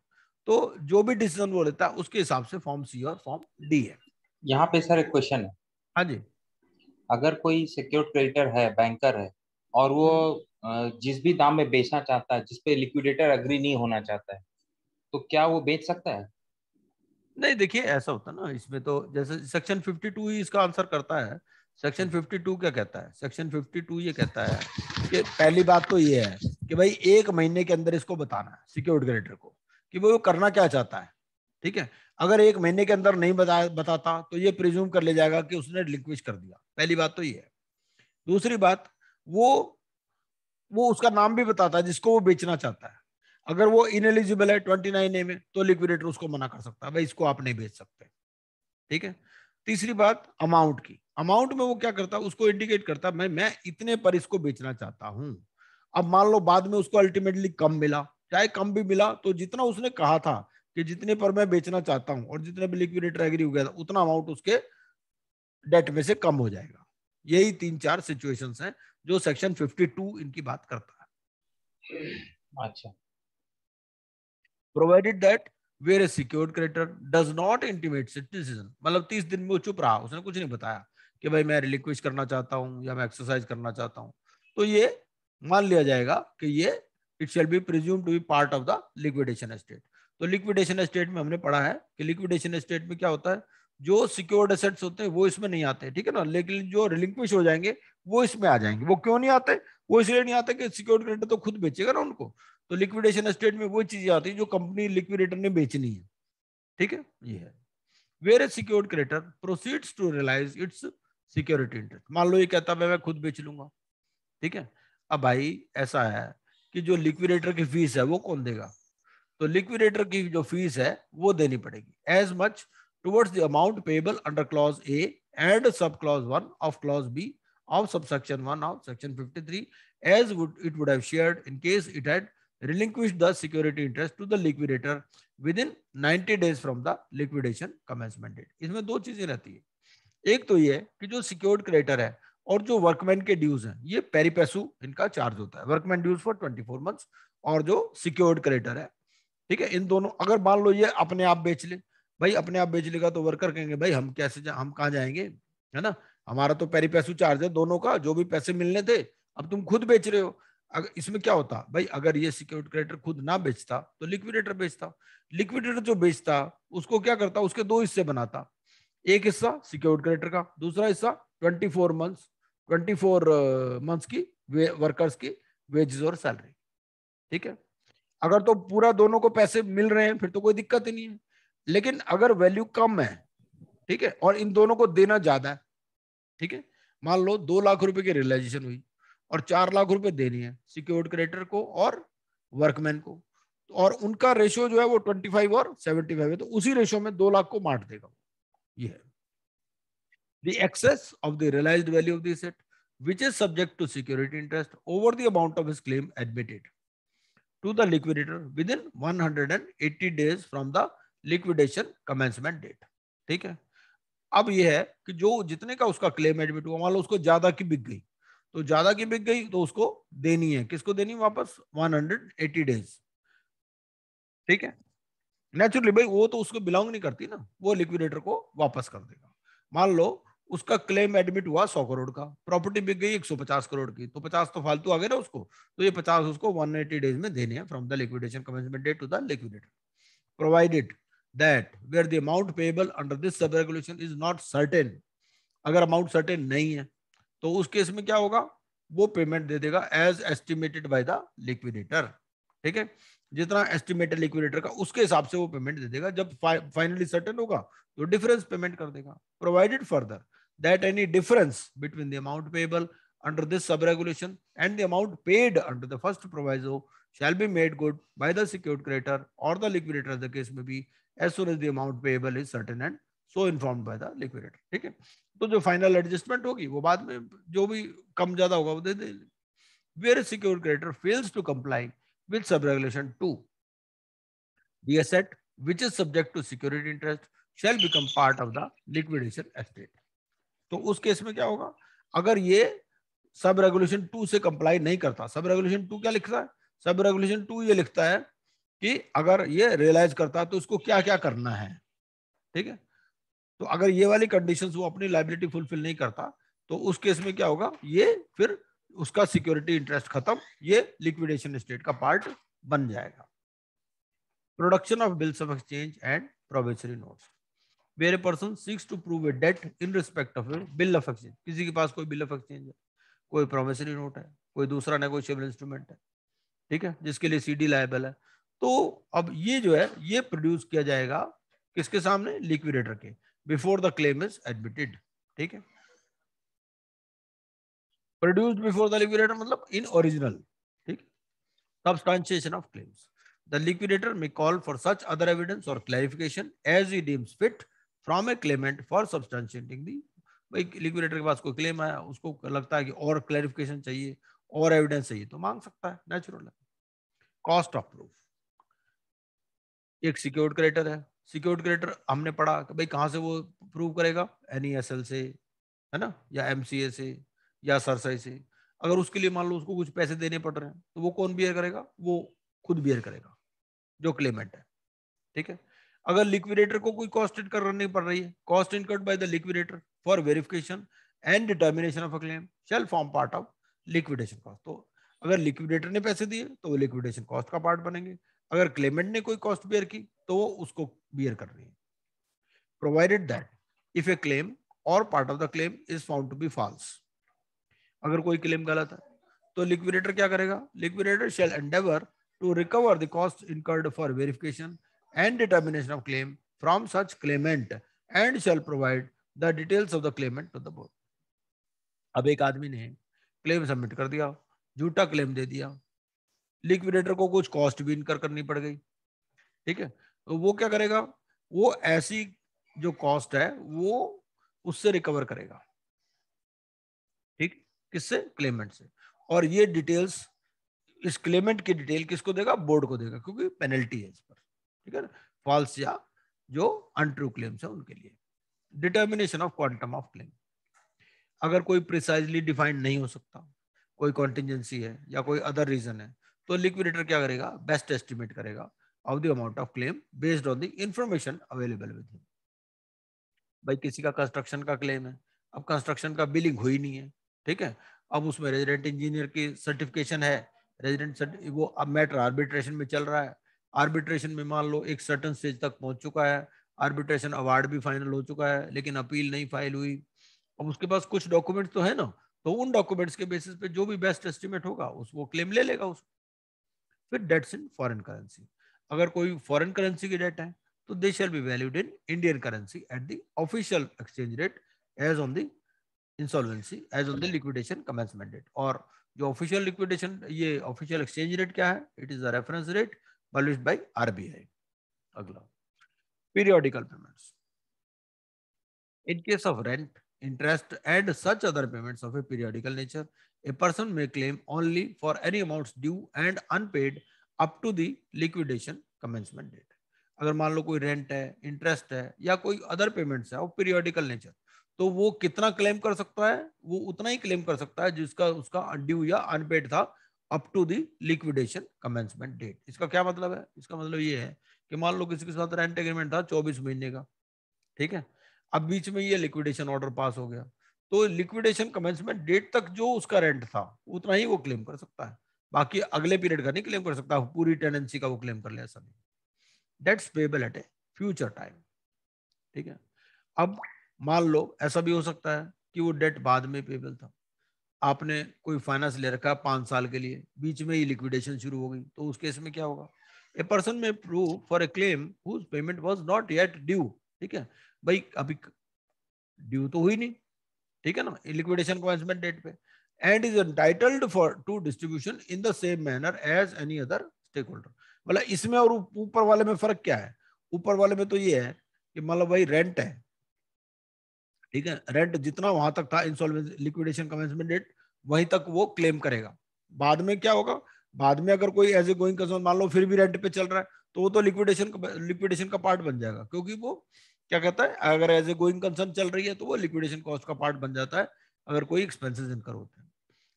तो जो भी डिसीजन वो लेता है उसके हिसाब से Form C और Form D है। यहाँ पे सर एक क्वेश्चन है। हाँ जी। अगर कोई सिक्योर्ड क्रेडिटर है, बैंकर है, और वो जिस भी दाम में बेचना चाहता है, जिस पे लिक्विडेटर अग्री नहीं होना चाहता है, तो क्या वो बेच सकता है? नहीं देखिए ऐसा होता है ना इसमें, तो जैसे सेक्शन 52 ही इसका आंसर करता है। सेक्शन 52 क्या कहता है? सेक्शन 52 ये कहता है कि पहली बात तो ये है कि भाई 1 महीने के अंदर इसको बताना है सिक्योर्ड क्रेडिटर को कि वो करना क्या चाहता है। ठीक है, अगर 1 महीने के अंदर नहीं बताता तो ये प्रिज्यूम कर ले जाएगा कि उसने रिलिक्विश कर दिया। पहली बात तो ये है। दूसरी बात, वो उसका नाम भी बताता है जिसको वो बेचना चाहता है। अगर वो इनएलिजिबल है 29A में तो लिक्विडेटर उसको मना कर सकता है, भाई इसको आप नहीं बेच सकते। ठीक है। तीसरी बात अमाउंट की, अमाउंट में वो क्या करता है, उसको इंडिकेट करता है मैं इतने पर इसको बेचना चाहता हूं। अब मान लो बाद में उसको अल्टीमेटली कम मिला, चाहे कम भी मिला तो जितना उसने कहा था कि जितने पर मैं बेचना चाहता हूं और जितने भी लिक्विडेटर एग्री हो गया था उतना अमाउंट उसके डेट में से कम हो जाएगा। यही 3-4 सिचुएशंस हैं जो सेक्शन 52 इनकी बात करता है। अच्छा, provided that where a secured creditor does not intimate its decision, मतलब 30 दिन में वो चुप रहा, उसने कुछ नहीं बताया कि भाई मैं रिलिक्विश करना चाहता हूं या मैं एक्सरसाइज करना चाहता हूं, तो ये मान लिया जाएगा कि ये it shall be presume to be part of the liquidation estate. तो लिक्विडेशन एस्टेट में हमने पढ़ा है कि लिक्विडेशन एस्टेट में क्या होता है, जो सिक्योर्ड एसेट्स होते हैं वो इसमें नहीं आते, ठीक है ना, लेकिन जो रिलिक्विश हो जाएंगे वो इसमें आ जाएंगे। वो क्यों नहीं आते? वो इसलिए नहीं आते कि सिक्योर्ड क्रेडिटर तो खुद बेचेगा ना उनको, तो लिक्विडेशन एस्टेट में वो चीजें आती है जो कंपनी लिक्विडेटर ने बेचनी है। ठीक है, ये है where a secured creditor proceeds to realise its security interest. मान लो ये कहता है मैं खुद बेच लूंगा। ठीक है, अब भाई ऐसा है कि जो लिक्विडेटर की फीस है वो कौन देगा? तो लिक्विडेटर की जो फीस है वो देनी पड़ेगी as much towards the amount payable under clause A and sub clause 1 of clause B of subsection 1 of section 53 as it would have shared in case it had relinquished the security interest to the liquidator within 90 days from the liquidation commencement date। इसमें दो चीजें रहती है, एक तो ये कि जो सिक्योर्ड क्रेडिटर है और जो वर्कमैन के ड्यूज हैं ये पेरी पैसू इनका चार्ज होता है, वर्कमैन ड्यूज फॉर 24 मंथ्स और जो सिक्योर्ड क्रेडिटर है। ठीक है, इन दोनों अगर मान लो ये अपने आप बेच ले, भाई अपने आप बेच लेगा तो वर्कर कहेंगे भाई हम कैसे हम कहाँ जाएंगे, है ना, हमारा तो पेरी पैसू चार्ज है दोनों का, जो भी पैसे मिलने थे अब तुम खुद बेच रहे हो। अगर इसमें क्या होता भाई, अगर ये सिक्योर्ड क्रेडिटर खुद ना बेचता तो लिक्विडेटर बेचता, लिक्विडेटर जो बेचता उसको क्या करता, उसके दो हिस्से बनाता, एक हिस्सा सिक्योर्ड क्रेडिटर का, दूसरा हिस्सा 24 मंथ्स की वर्कर्स की वेजेस और सैलरी। ठीक है, अगर तो पूरा दोनों को पैसे मिल रहे हैं फिर तो कोई दिक्कत ही नहीं है, लेकिन अगर वैल्यू कम है, ठीक है, और इन दोनों को देना ज्यादा है, ठीक है, मान लो 2 लाख रुपए की रियलाइजेशन हुई और 4 लाख रुपए देनी है सिक्योर्ड क्रेडिटर को और वर्कमैन को, और उनका रेशियो जो है वो 25 और 75 है, तो उसी रेशियो में 2 लाख को बांट देगा। ये है the excess of the realized value of the asset which is subject to security interest over the amount of his claim admitted to the liquidator within 180 days from the liquidation commencement date। ठीक है, अब यह है कि जो जितने का उसका क्लेम एडमिट हुआ, मान लो उसको ज्यादा की बिक गई, तो ज्यादा की बिक गई तो उसको देनी है, किसको देनी वापस? 180 डेज। ठीक है, नेचुरली भाई वो तो उसको बिलोंग नहीं करती ना, वो लिक्विडेटर को वापस कर देगा। मान लो उसका क्लेम एडमिट हुआ 100 करोड़ का, प्रॉपर्टी बिक गई 150 करोड़ की, तो 50 तो फालतू आ गए ना उसको, तो ये 50 उसको 180 डेज में देने हैं from the liquidation commencement date to the liquidator, provided that where the amount payable under this sub regulation is not certain. अगर अमाउंट सर्टेन नहीं है तो उस केस में क्या होगा, वो पेमेंट दे देगा as estimated by the liquidator. ठीक है, जितना एस्टिमेटेड लिक्विडेटर का उसके हिसाब से वो पेमेंट दे देगा, जब फाइनली सर्टेन होगा तो डिफरेंस पेमेंट कर देगा। Provided further that any difference between the amount payable under this sub-regulation and the amount paid under the first proviso shall be made good by the secured creditor or the liquidator, the case may be, as soon as the amount payable is certain and so informed by the liquidator। ठीक है, तो जो final adjustment होगी वो बाद में जो भी कम ज्यादा होगा वो दे दे। Where a secured creditor fails to comply with sub-regulation 2, the asset which is subject to security interest shall become part of the liquidation estate। तो उस केस में क्या होगा, अगर ये सब रेगुलेशन 2 से कंप्लाई नहीं करता, सब रेगुलेशन 2 क्या लिखता है, सब रेगुलेशन 2 ये लिखता है कि अगर ये रियलाइज करता है तो उसको क्या क्या करना है। ठीक है, तो अगर ये वाली कंडीशंस वो अपनी लायबिलिटी फुलफिल नहीं करता तो उस केस में क्या होगा, ये फिर उसका सिक्योरिटी इंटरेस्ट खत्म, ये लिक्विडेशन स्टेट का पार्ट बन जाएगा। Production of bills of exchange and promissory notes. Where a person seeks to prove a debt in respect of a bill of exchange. किसी के पास कोई bill of exchange है, कोई promissory note है, कोई दूसरा negotiable instrument है, ठीक है, जिसके लिए CD लायबल है, तो अब ये जो है ये प्रोड्यूस किया जाएगा किसके सामने? लिक्विडेटर के, before the claim is admitted, ठीक है. प्रोड्यूस्ड बिफोर द लिक्विडेटर मतलब इन ओरिजिनल, ठीक. Substantiation of claims. The liquidator may call for such other evidence or clarification as he deems fit from a claimant for substantiating the. भाई liquidator के पास कोई claim आया, उसको लगता है कि और क्लैरिफिकेशन चाहिए और एविडेंस चाहिए तो मांग सकता है, नेचुरल है. Cost of proof. एक सिक्योर्ड क्रेडिटर है, सिक्योर्ड क्रेडिटर हमने पढ़ा कि भाई कहां से वो प्रूव करेगा? NESL से, है ना, या MCA से या सरसाई से. अगर उसके लिए मान लो उसको कुछ पैसे देने पड़ रहे हैं तो वो कौन बियर करेगा? वो खुद बियर करेगा जो क्लेमेंट है, ठीक है. अगर लिक्विडेटर को कोई कॉस्ट इनकर करनी पड़ रही है, cost incurred by the liquidator for verification and determination of a claim shall form part of liquidation cost. तो अगर लिक्विडेटर ने पैसे दिए तो वो लिक्विडेशन कॉस्ट का पार्ट बनेंगे. अगर क्लेमेंट ने कोई कॉस्ट बियर की तो वो उसको बियर कर रही है. Provided that if a claim और part of the claim is found to be false. अगर कोई क्लेम गलत है तो लिक्विडेटर क्या करेगा? Liquidator shall endeavour to recover the cost incurred for verification and determination of claim from such claimant and shall provide the details of the claimant to the board. अब एक आदमी ने क्लेम सबमिट कर दिया, झूठा claim दे दिया, liquidator को कुछ कॉस्ट भी इनकर करनी पड़ गई, ठीक है, तो वो क्या करेगा? वो ऐसी जो कॉस्ट है वो उससे रिकवर करेगा, ठीक. किससे? क्लेमेंट से. और ये डिटेल्स, इस क्लेमेंट की डिटेल किसको देगा? बोर्ड को देगा, क्योंकि पेनल्टी है इस पर, ठीक है. फॉल्स या जो अनट्रू क्लेम्स है उनके लिए. Determination of quantum of claim. अगर कोई प्रिसाइजली डिफाइंड नहीं हो सकता, कोई कॉन्टिजेंसी है या कोई अदर रीजन है, तो लिक्विडेटर क्या करेगा? बेस्ट एस्टिमेट करेगा of the amount of claim based on the information available with him. भाई किसी का कंस्ट्रक्शन का क्लेम है, अब कंस्ट्रक्शन का बिलिंग हुई नहीं है, ठीक है, अब उसमें रेजिडेंट इंजीनियर की सर्टिफिकेशन है, वो अब मैटर आर्बिट्रेशन में चल रहा है. आर्बिट्रेशन में मान लो एक सर्टन स्टेज तक पहुंच चुका है, आर्बिट्रेशन अवार्ड भी फाइनल हो चुका है, लेकिन अपील नहीं फाइल हुई. अब उसके पास कुछ डॉक्यूमेंट्स तो है ना, तो उन डॉक्यूमेंट्स के बेसिस पे जो भी बेस्ट एस्टिमेट होगा वो क्लेम ले लेगा उसको. फिर डेट्स इन फॉरेन करेंसी. अगर कोई फॉरेन करेंसी की डेट है तो they shall be valued in Indian currency at the official exchange rate as on the insolvency as on the liquidation commencement date. और जो ऑफिशियल लिक्विडेशन, ये official exchange rate क्या है? It is a reference rate published by RBI. अगला, periodical payments. In case of rent, interest and such other payments of a periodical nature, a person may claim only for any amounts due and unpaid up to the liquidation commencement date. अगर मान लो कोई rent है, interest है या कोई other payments है और पीरियोडिकल नेचर, तो वो कितना क्लेम कर सकता है? वो उतना ही क्लेम कर सकता है जिसका उसका ड्यू या अनपेड था up to the liquidation commencement date. इसका क्या मतलब है? इसका मतलब ये है कि मान लो किसी के साथ रेंट एग्रीमेंट था 24 महीने का, ठीक है, अब बीच में ये लिक्विडेशन ऑर्डर पास हो गया, तो लिक्विडेशन कमेंसमेंट डेट तक जो उसका रेंट था उतना ही वो क्लेम कर सकता है, बाकी अगले पीरियड का नहीं क्लेम कर सकता. पूरी टेनेंसी का वो क्लेम कर ले, ऐसा नहीं. Debts payable at a future time, ठीक है. अब मान लो ऐसा भी हो सकता है कि वो डेट बाद में पेबल था, आपने कोई फाइनेंस ले रखा 5 साल के लिए, बीच में ही लिक्विडेशन शुरू हो गई, तो उस केस में क्या होगा? A person may prove for a claim whose payment was not yet due, ठीक है, भाई अभी ड्यू तो हुई नहीं, ठीक है ना, लिक्विडेशन कमेंसमेंट डेट पे, and is entitled for to distribution in the same manner as any other stakeholder. मतलब इसमें और ऊपर वाले में फर्क क्या है? ऊपर वाले में तो ये है कि मतलब भाई रेंट है, ठीक है, रेंट जितना वहां तक था इंसॉल्वेंसी लिक्विडेशन कमेंसमेंट डेट वहीं तक वो क्लेम करेगा. बाद में क्या होगा? बाद में अगर कोई एज ए गोइंग कंसर्न मान लो फिर भी रेंट पे चल रहा है तो वो तो लिक्विडेशन का पार्ट बन जाएगा, क्योंकि वो क्या कहता है, अगर एज ए गोइंग कंसर्न चल रही है तो वो लिक्विडेशन कॉस्ट का पार्ट बन जाता है अगर कोई एक्सपेंसेस इनकर होते हैं.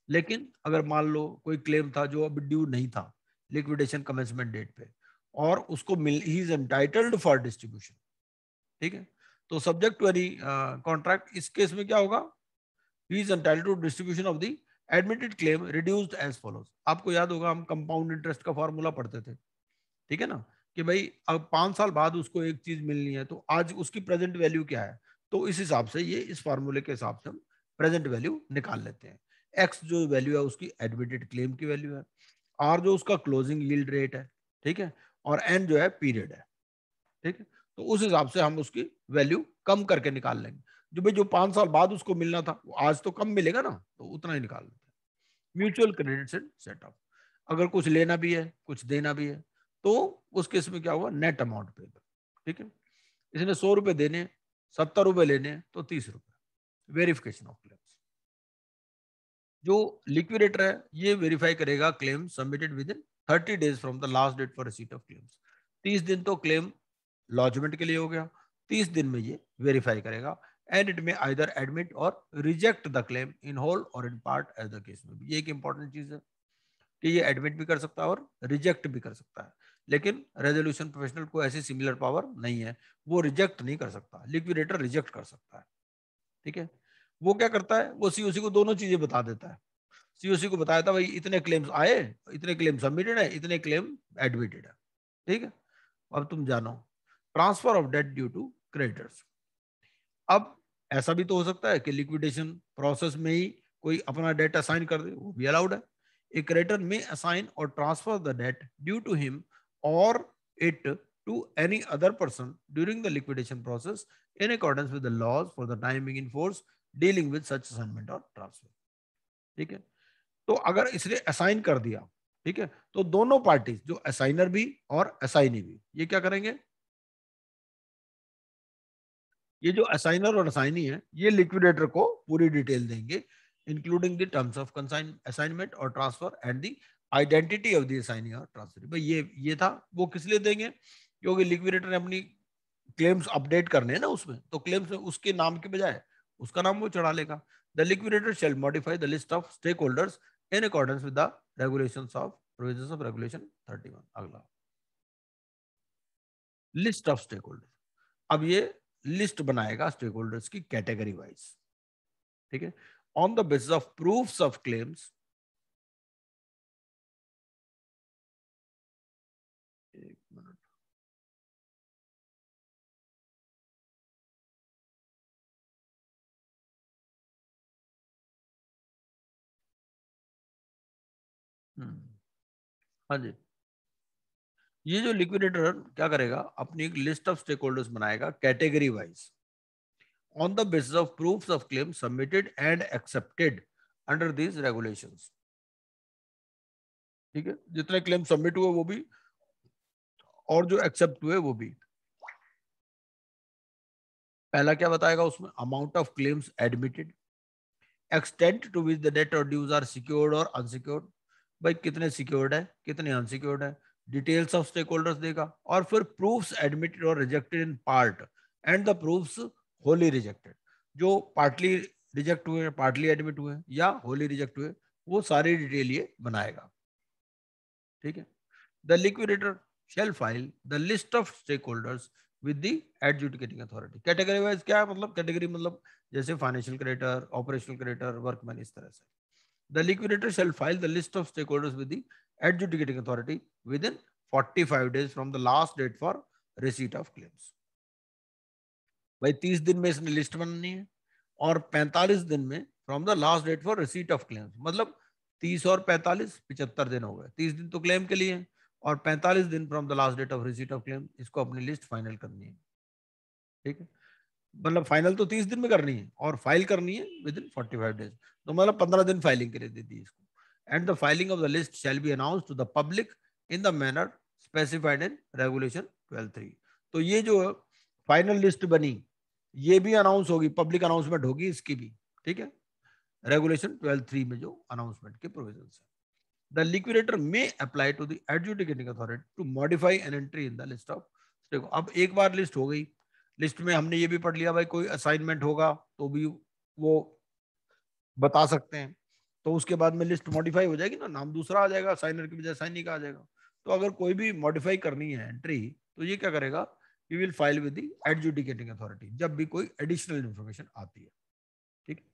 लेकिन अगर मान लो कोई क्लेम था जो अब ड्यू नहीं था लिक्विडेशन कमेंसमेंट डेट पे और उसको मिल he is entitled for distribution, ठीक है, तो सब्जेक्ट टू एनी कॉन्ट्रैक्ट, इस केस में क्या होगा? He is entitled to distribution of the admitted claim reduced as follows. आपको याद होगा हम कंपाउंड इंटरेस्ट का फॉर्मूला पढ़ते थे, ठीक है ना, कि भाई अब 5 साल बाद उसको एक चीज मिलनी है, तो आज उसकी प्रेजेंट वैल्यू क्या है, तो इस हिसाब से ये इस फार्मूले के हिसाब से हम प्रेजेंट वैल्यू निकाल लेते हैं। एक्स जो वैल्यू है उसकी एडमिटेड क्लेम की वैल्यू है, आर जो उसका क्लोजिंग यील्ड रेट है, ठीक है, और एन जो है पीरियड है, ठीक है। तो उस हिसाब से हम उसकी वैल्यू कम करके निकाल लेंगे। जो भाई जो 5 साल बाद उसको मिलना था वो आज तो कम मिलेगा ना, तो उतना ही निकाल लेते हैं। Mutual credit and set of, अगर कुछ लेना भी है कुछ देना भी है तो उस केस में क्या हुआ, नेट अमाउंट पे, ठीक है। इसने 100 रुपए देने, 70 रुपए लेने, तो 30 रुपए। वेरिफिकेशन ऑफ क्लेम्स, जो लिक्विडेटर है ये वेरीफाई करेगा claim submitted within 30 days from the last date for receipt of claims. 30 दिन तो क्लेम लॉजमेंट के लिए हो गया, 30 दिन में ये वेरीफाई करेगा and it may either admit और reject the claim in whole और in part as the case may be. ये एक इंपॉर्टेंट चीज है कि ये एडमिट भी कर सकता है और रिजेक्ट भी कर सकता है, लेकिन रेजोल्यूशन प्रोफेशनल को ऐसी सिमिलर पावर नहीं है, वो रिजेक्ट नहीं कर सकता, लिक्विडेटर रिजेक्ट कर सकता है, ठीक है। वो क्या करता है, वो सीओसी को दोनों चीजें बता देता है। सीओसी को बताया था भाई इतने क्लेम्स आए, इतने क्लेम सबमिटेड है, इतने क्लेम एडमिटेड है, ठीक है। अब तुम जानो transfer of debt due to creditors. अब ऐसा भी तो हो सकता है कि लिक्विडेशन प्रोसेस में ही कोई अपना डेट असाइन कर दे, वो भी अलाउड है। A creditor may assign or transfer the debt due to him or it to any other person during the liquidation process in accordance with the laws for the time being in force dealing with such assignment or transfer, ठीक है। तो अगर इसने assign कर दिया, ठीक है, तो दोनों पार्टी जो असाइनर भी और असाइनी भी ये क्या करेंगे, ये जो असाइनर और असाइनी है ये लिक्विडेटर को पूरी डिटेल देंगे including the terms of consign assignment और transfer and the identity of the assignee और ट्रांसफर। भाई ये था, वो किस लिए देंगे, क्योंकि लिक्विडेटर ने अपनी क्लेम्स अपडेट करने हैं ना उसमें, तो क्लेम्स में उसके नाम के बजाय उसका नाम वो चढ़ा लेगा। The liquidator shall modify the list of stakeholders in accordance with the regulations of provisions of regulation 31। अगला लिस्ट ऑफ स्टेक होल्डर, अब ये लिस्ट बनाएगा स्टेक होल्डर्स की कैटेगरी वाइज, ठीक है, on the basis of proofs of claims. एक मिनट, हाँ जी। ये जो लिक्विडेटर क्या करेगा, अपनी एक लिस्ट ऑफ स्टेक होल्डर्स बनाएगा category wise on the basis of proofs of claim submitted and accepted under these regulations, ठीक है, जितने क्लेम सबमिट हुए वो भी और जो एक्सेप्ट हुए वो भी। पहला क्या बताएगा उसमें, amount of claims admitted, extent to which the debt और dues are secured or unsecured, भाई कितने सिक्योर्ड है कितने अनसिक्योर्ड है, डिटेल्स ऑफ स्टेक होल्डर्स देगा, और फिर प्रूफ्स एडमिटेड और rejected in part and the proofs Holi rejected, जो पार्टली रिजेक्ट हुए पार्टली एडमिट हुए या होली रिजेक्ट हुए, वो सारी डिटेल ये बनाएगा, ठीक है। The liquidator shall file the list of stakeholders with the adjudicating authority. Category wise क्या है, मतलब कैटेगरी मतलब जैसे financial creditor, operational creditor, workman, इस तरह से। The liquidator shall file the list of stakeholders with the adjudicating authority within 45 days from the last date for receipt of claims। भाई 30 दिन में इसने लिस्ट बनानी है और 45 दिन में from the last date for receipt of claims, मतलब 30 और 45 75 दिन हो गए। 30 दिन तो क्लेम के लिए और 45 दिन from the last date of receipt of claim, इसको अपनी लिस्ट फाइनल करनी है, ठीक है। मतलब फाइनल तो 30 दिन में करनी है और फाइल करनी है विद इन 45 डेज, तो मतलब 15 दिन फाइलिंग के लिए दे दी इसको। And the filing of the list shall be announce to the public in the manner specified in regulation 12(3)। तो ये जो फाइनल लिस्ट बनी ये भी अनाउंस होगी, पब्लिक अनाउंसमेंट होगी इसकी भी, ठीक है, रेगुलेशन 12(3) में जो अनाउंसमेंट के प्रोविजन है। The liquidator may apply to the adjudicating authority to modify an entry in the list of. देखो अब एक बार लिस्ट हो गई, लिस्ट में हमने ये भी पढ़ लिया भाई कोई असाइनमेंट होगा तो भी वो बता सकते हैं, तो उसके बाद में लिस्ट मॉडिफाई हो जाएगी ना, नाम दूसरा आ जाएगा, असाइनर की बजाय असाइनी का आ जाएगा। तो अगर कोई भी मॉडिफाई करनी है एंट्री तो ये क्या करेगा, you will file with the adjudicating authority जब भी कोई एडिशनल इंफॉर्मेशन आती है, ठीक।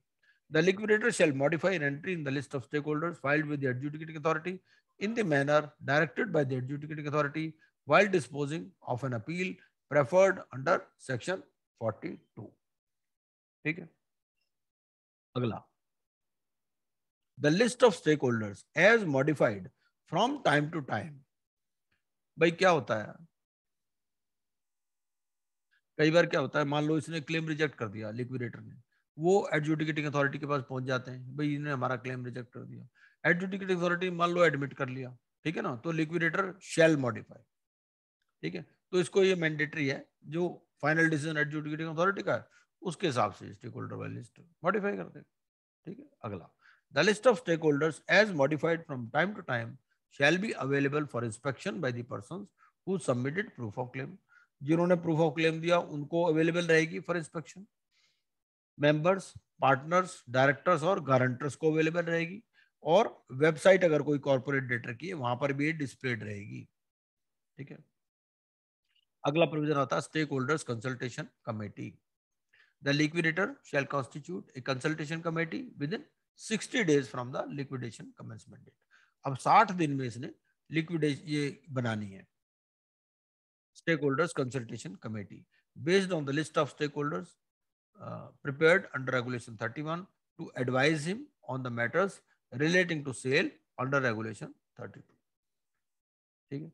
The liquidator shall modify an entry in the list of stakeholders filed with the adjudicating authority in the manner directed by the adjudicating authority while disposing of an appeal preferred under section 42. ठीक है, अगला, the list of stakeholders as modified from time to time. भाई क्या होता है, कई बार क्या होता है, मान लो इसने क्लेम रिजेक्ट कर दिया लिक्विडेटर ने, वो एडजुडिकेटिंग अथॉरिटी के पास पहुंच जाते हैं, भाई इन्होंने हमारा क्लेम रिजेक्ट कर दिया, एडजुडिकेटिंग अथॉरिटी मान लो एडमिट कर लिया, ठीक है ना, तो लिक्विडेटर शैल मॉडिफाई, ठीक है, तो इसको ये मैंडेटरी है, जो फाइनल डिसीजन एडजुडिकेटिंग अथॉरिटी का है उसके हिसाब से स्टेक होल्डर वाली लिस्ट मॉडिफाई कर देगा, ठीक है। अगला, the list of stakeholders as modified from time to time shall be available for inspection by the persons who submitted proof of claim, जिन्होंने प्रूफ ऑफ क्लेम दिया उनको available रहेगी for inspection, members, partners, directors और guarantors को अवेलेबल रहेगी, और website अगर कोई कॉर्पोरेट डेटर की है वहां पर भी डिस्प्लेड रहेगी, ठीक है। अगला प्रोविजन आता है stakeholders consultation committee. The liquidator shall constitute a consultation committee within 60 days from the liquidation commencement date. अब 60 दिन में इसने लिक्विडेशन ये बनानी है stakeholders consultation committee based on the list of stakeholders prepared under regulation 31 to advise him on the matters relating to sale under regulation 32, ठीक है।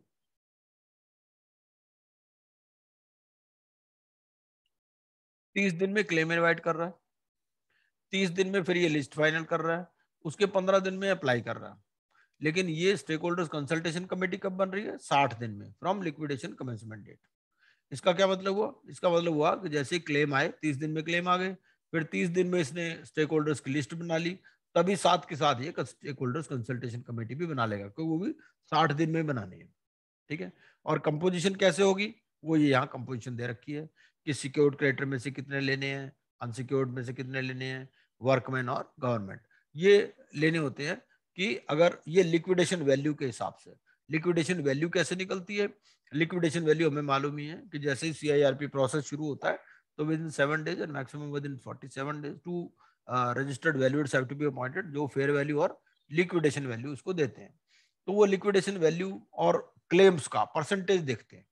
30 दिन में क्लेम इनवाइट कर रहा है, 30 दिन में फिर ये लिस्ट फाइनल कर रहा है, उसके 15 दिन में अप्लाई कर रहा है, लेकिन ये स्टेक होल्डर्स कंसल्टेशन कमेटी कब बन रही है, 60 दिन में फ्रॉम लिक्विडेशन कमेंसमेंट डेट। इसका क्या मतलब हुआ, इसका मतलब हुआ कि जैसे क्लेम आए 30 दिन में क्लेम आ गए, फिर 30 दिन में इसने स्टेक होल्डर्स की लिस्ट बना ली, तभी साथ के साथ ये स्टेक होल्डर्स कंसल्टेशन कमेटी भी बना लेगा, क्योंकि वो भी 60 दिन में बनानी है, ठीक है। और कंपोजिशन कैसे होगी, वो ये यहाँ कंपोजिशन दे रखी है कि सिक्योर्ड क्रेडिटर में से कितने लेने हैं, अनसिक्योर्ड में से कितने लेने हैं, वर्कमैन और गवर्नमेंट ये लेने होते हैं, कि अगर ये लिक्विडेशन वैल्यू के हिसाब से, लिक्विडेशन वैल्यू कैसे निकलती है, लिक्विडेशन वैल्यू हमें मालूम ही है कि जैसे ही CIRP प्रोसेस शुरू होता है तो within 7 days and maximum within 47 days two registered valuers have to be appointed, जो फेयर वैल्यू और लिक्विडेशन वैल्यू उसको देते हैं, तो वो लिक्विडेशन वैल्यू और क्लेम्स का परसेंटेज देखते हैं,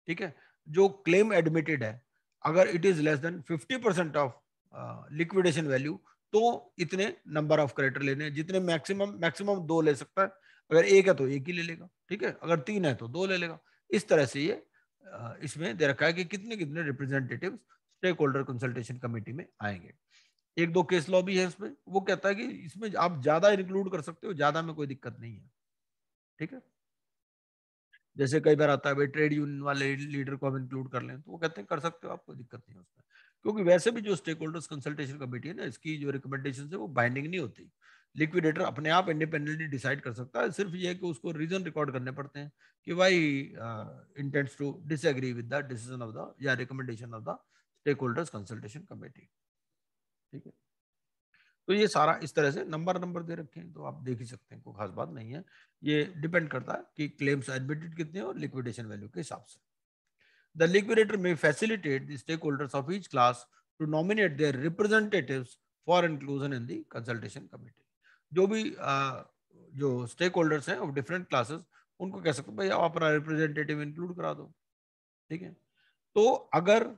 ठीक है। जो क्लेम एडमिटेड है अगर it is less than 50% of liquidation value तो इतने नंबर ऑफ क्रेडिटर लेने हैं, जितने मैक्सिमम 2 ले सकता है, अगर 1 है तो 1 ही ले लेगा, ठीक है, अगर 3 है तो 2 ले लेगा। इस तरह से ये इसमें दे रखा है कि कितने कितने representative stakeholder consultation committee में आएंगे। 1-2 केस लॉ भी है इसमें, वो कहता है कि इसमें आप ज्यादा इंक्लूड कर सकते हो, ज्यादा में कोई दिक्कत नहीं है, ठीक है। जैसे कई बार आता है भाई ट्रेड यूनियन वाले लीडर को हम इंक्लूड कर लें, तो वो कहते हैं कर सकते हो आप, कोई दिक्कत नहीं है उसमें, क्योंकि वैसे भी जो स्टेक होल्डर्स कंसल्टेशन कमेटी है ना, इसकी जो रिकमेंडेशन है वो बाइंडिंग नहीं होती, लिक्विडेटर अपने आप इंडिपेंडेंटली डिसाइड कर सकता है, सिर्फ ये है कि उसको रीजन रिकॉर्ड करने पड़ते हैं कि भाई intends to disagree with the decision of the या recommendation of the stakeholders consultation committee, ठीक है। तो ये सारा इस तरह से नंबर दे रखे हैं, तो आप देख ही सकते हैं, कोई खास बात नहीं है, ये डिपेंड करता है कि क्लेम्स एडमिटेड कितने और लिक्विडेशन वैल्यू के हिसाब से। The liquidator may facilitate the stakeholders of each class to nominate their representatives for inclusion in the consultation committee. जो भी जो स्टेक होल्डर्स हैं ऑफ डिफरेंट क्लासेस उनको कह सकते भाई आप अपना रिप्रेजेंटेटिव इंक्लूड करा दो, ठीक है। तो अगर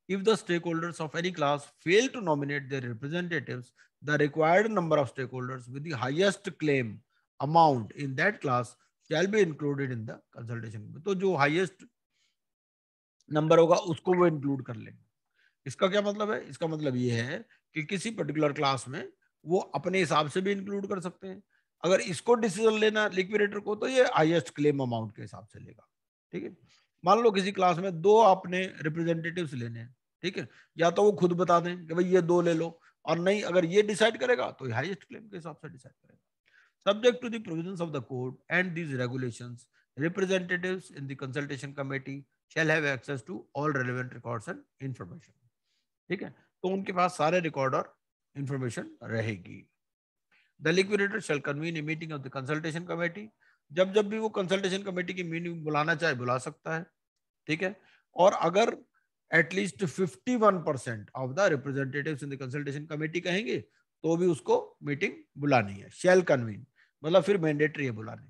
if the stakeholders of any class fail to nominate their representatives, the required number of stakeholders with the highest claim amount in that class shall be included in the consultation। तो जो highest number होगा उसको वो include कर लेंगे। इसका क्या मतलब है, इसका मतलब ये है कि किसी पर्टिकुलर क्लास में वो अपने हिसाब से भी इंक्लूड कर सकते हैं, अगर इसको डिसीजन लेना लिक्विडेटर को तो ये हाईएस्ट क्लेम अमाउंट के हिसाब से लेगा, ठीक है। मान लो किसी क्लास में 2 आपने रिप्रेजेंटेटिव्स लेने हैं, ठीक है, या तो वो खुद बता दें कि भाई ये 2 ले लो, और नहीं अगर ये डिसाइड करेगा तो हाईएस्ट क्लेम के हिसाब से डिसाइड करेगा। Subject to the provisions of the code and these regulations, representatives in the consultation committee shall have access to all relevant records and information, ठीक है, तो उनके पास सारे रिकॉर्ड और इंफॉर्मेशन रहेगी। The liquidator shall convene a meeting of the consultation committee, जब जब भी वो कंसल्टेशन कमेटी की मीटिंग बुलाना चाहे बुला सकता है, ठीक है। और अगर at least 51% of the representatives in the consultation committee कहेंगे तो भी उसको मीटिंग बुलानी है, शैल कन्वीन मतलब फिर मैंडेटरी है बुलानी।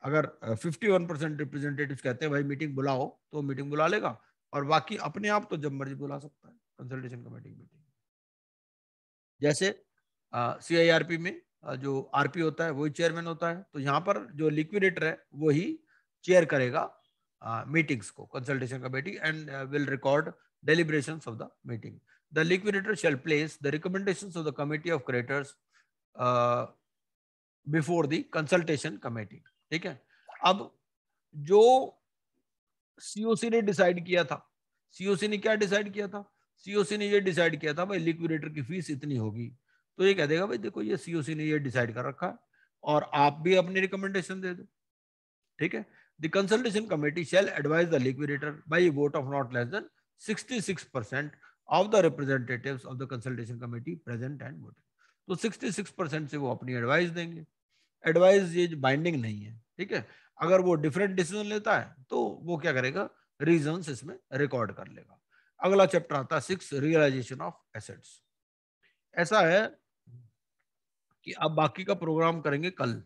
अगर 51% रिप्रेजेंटेटिव्स कहते हैं भाई मीटिंग बुलाओ, तो मीटिंग बुला लेगा, और बाकी अपने आप तो जब मर्जी बुला सकता है कंसल्टेशन कमेटी मीटिंग। जैसे CIRP में जो RP होता है वही चेयरमैन होता है, तो यहाँ पर जो लिक्विडेटर है वही चेयर करेगा मीटिंग्स को, consultation committee, and will record deliberations of the meeting. The liquidator shall place the recommendations of the committee of creditors before the consultation committee. ठीक है। अब जो COC ने डिसाइड किया था, COC ने क्या डिसाइड किया था? COC ने ये डिसाइड किया था भाई लिक्विडेटर की फीस इतनी होगी, तो ये कह देगा भाई देखो ये COC ने ये डिसाइड कर रखा है और आप भी अपनी रिकमेंडेशन दे दो। ठीक है। The consultation committee shall advise the liquidator by a vote of not less than 66% of the representatives of the consultation committee present and voting. तो 66% से वो अपनी एडवाइस देंगे। एडवाइस ये बाइंडिंग नहीं है, ठीक है। अगर वो डिफरेंट डिसीजन लेता है तो वो क्या करेगा, रीजंस इसमें रिकॉर्ड कर लेगा। अगला चैप्टर आता है 6, रियलाइजेशन ऑफ एसेट्स। ऐसा है कि अब बाकी का प्रोग्राम करेंगे कल।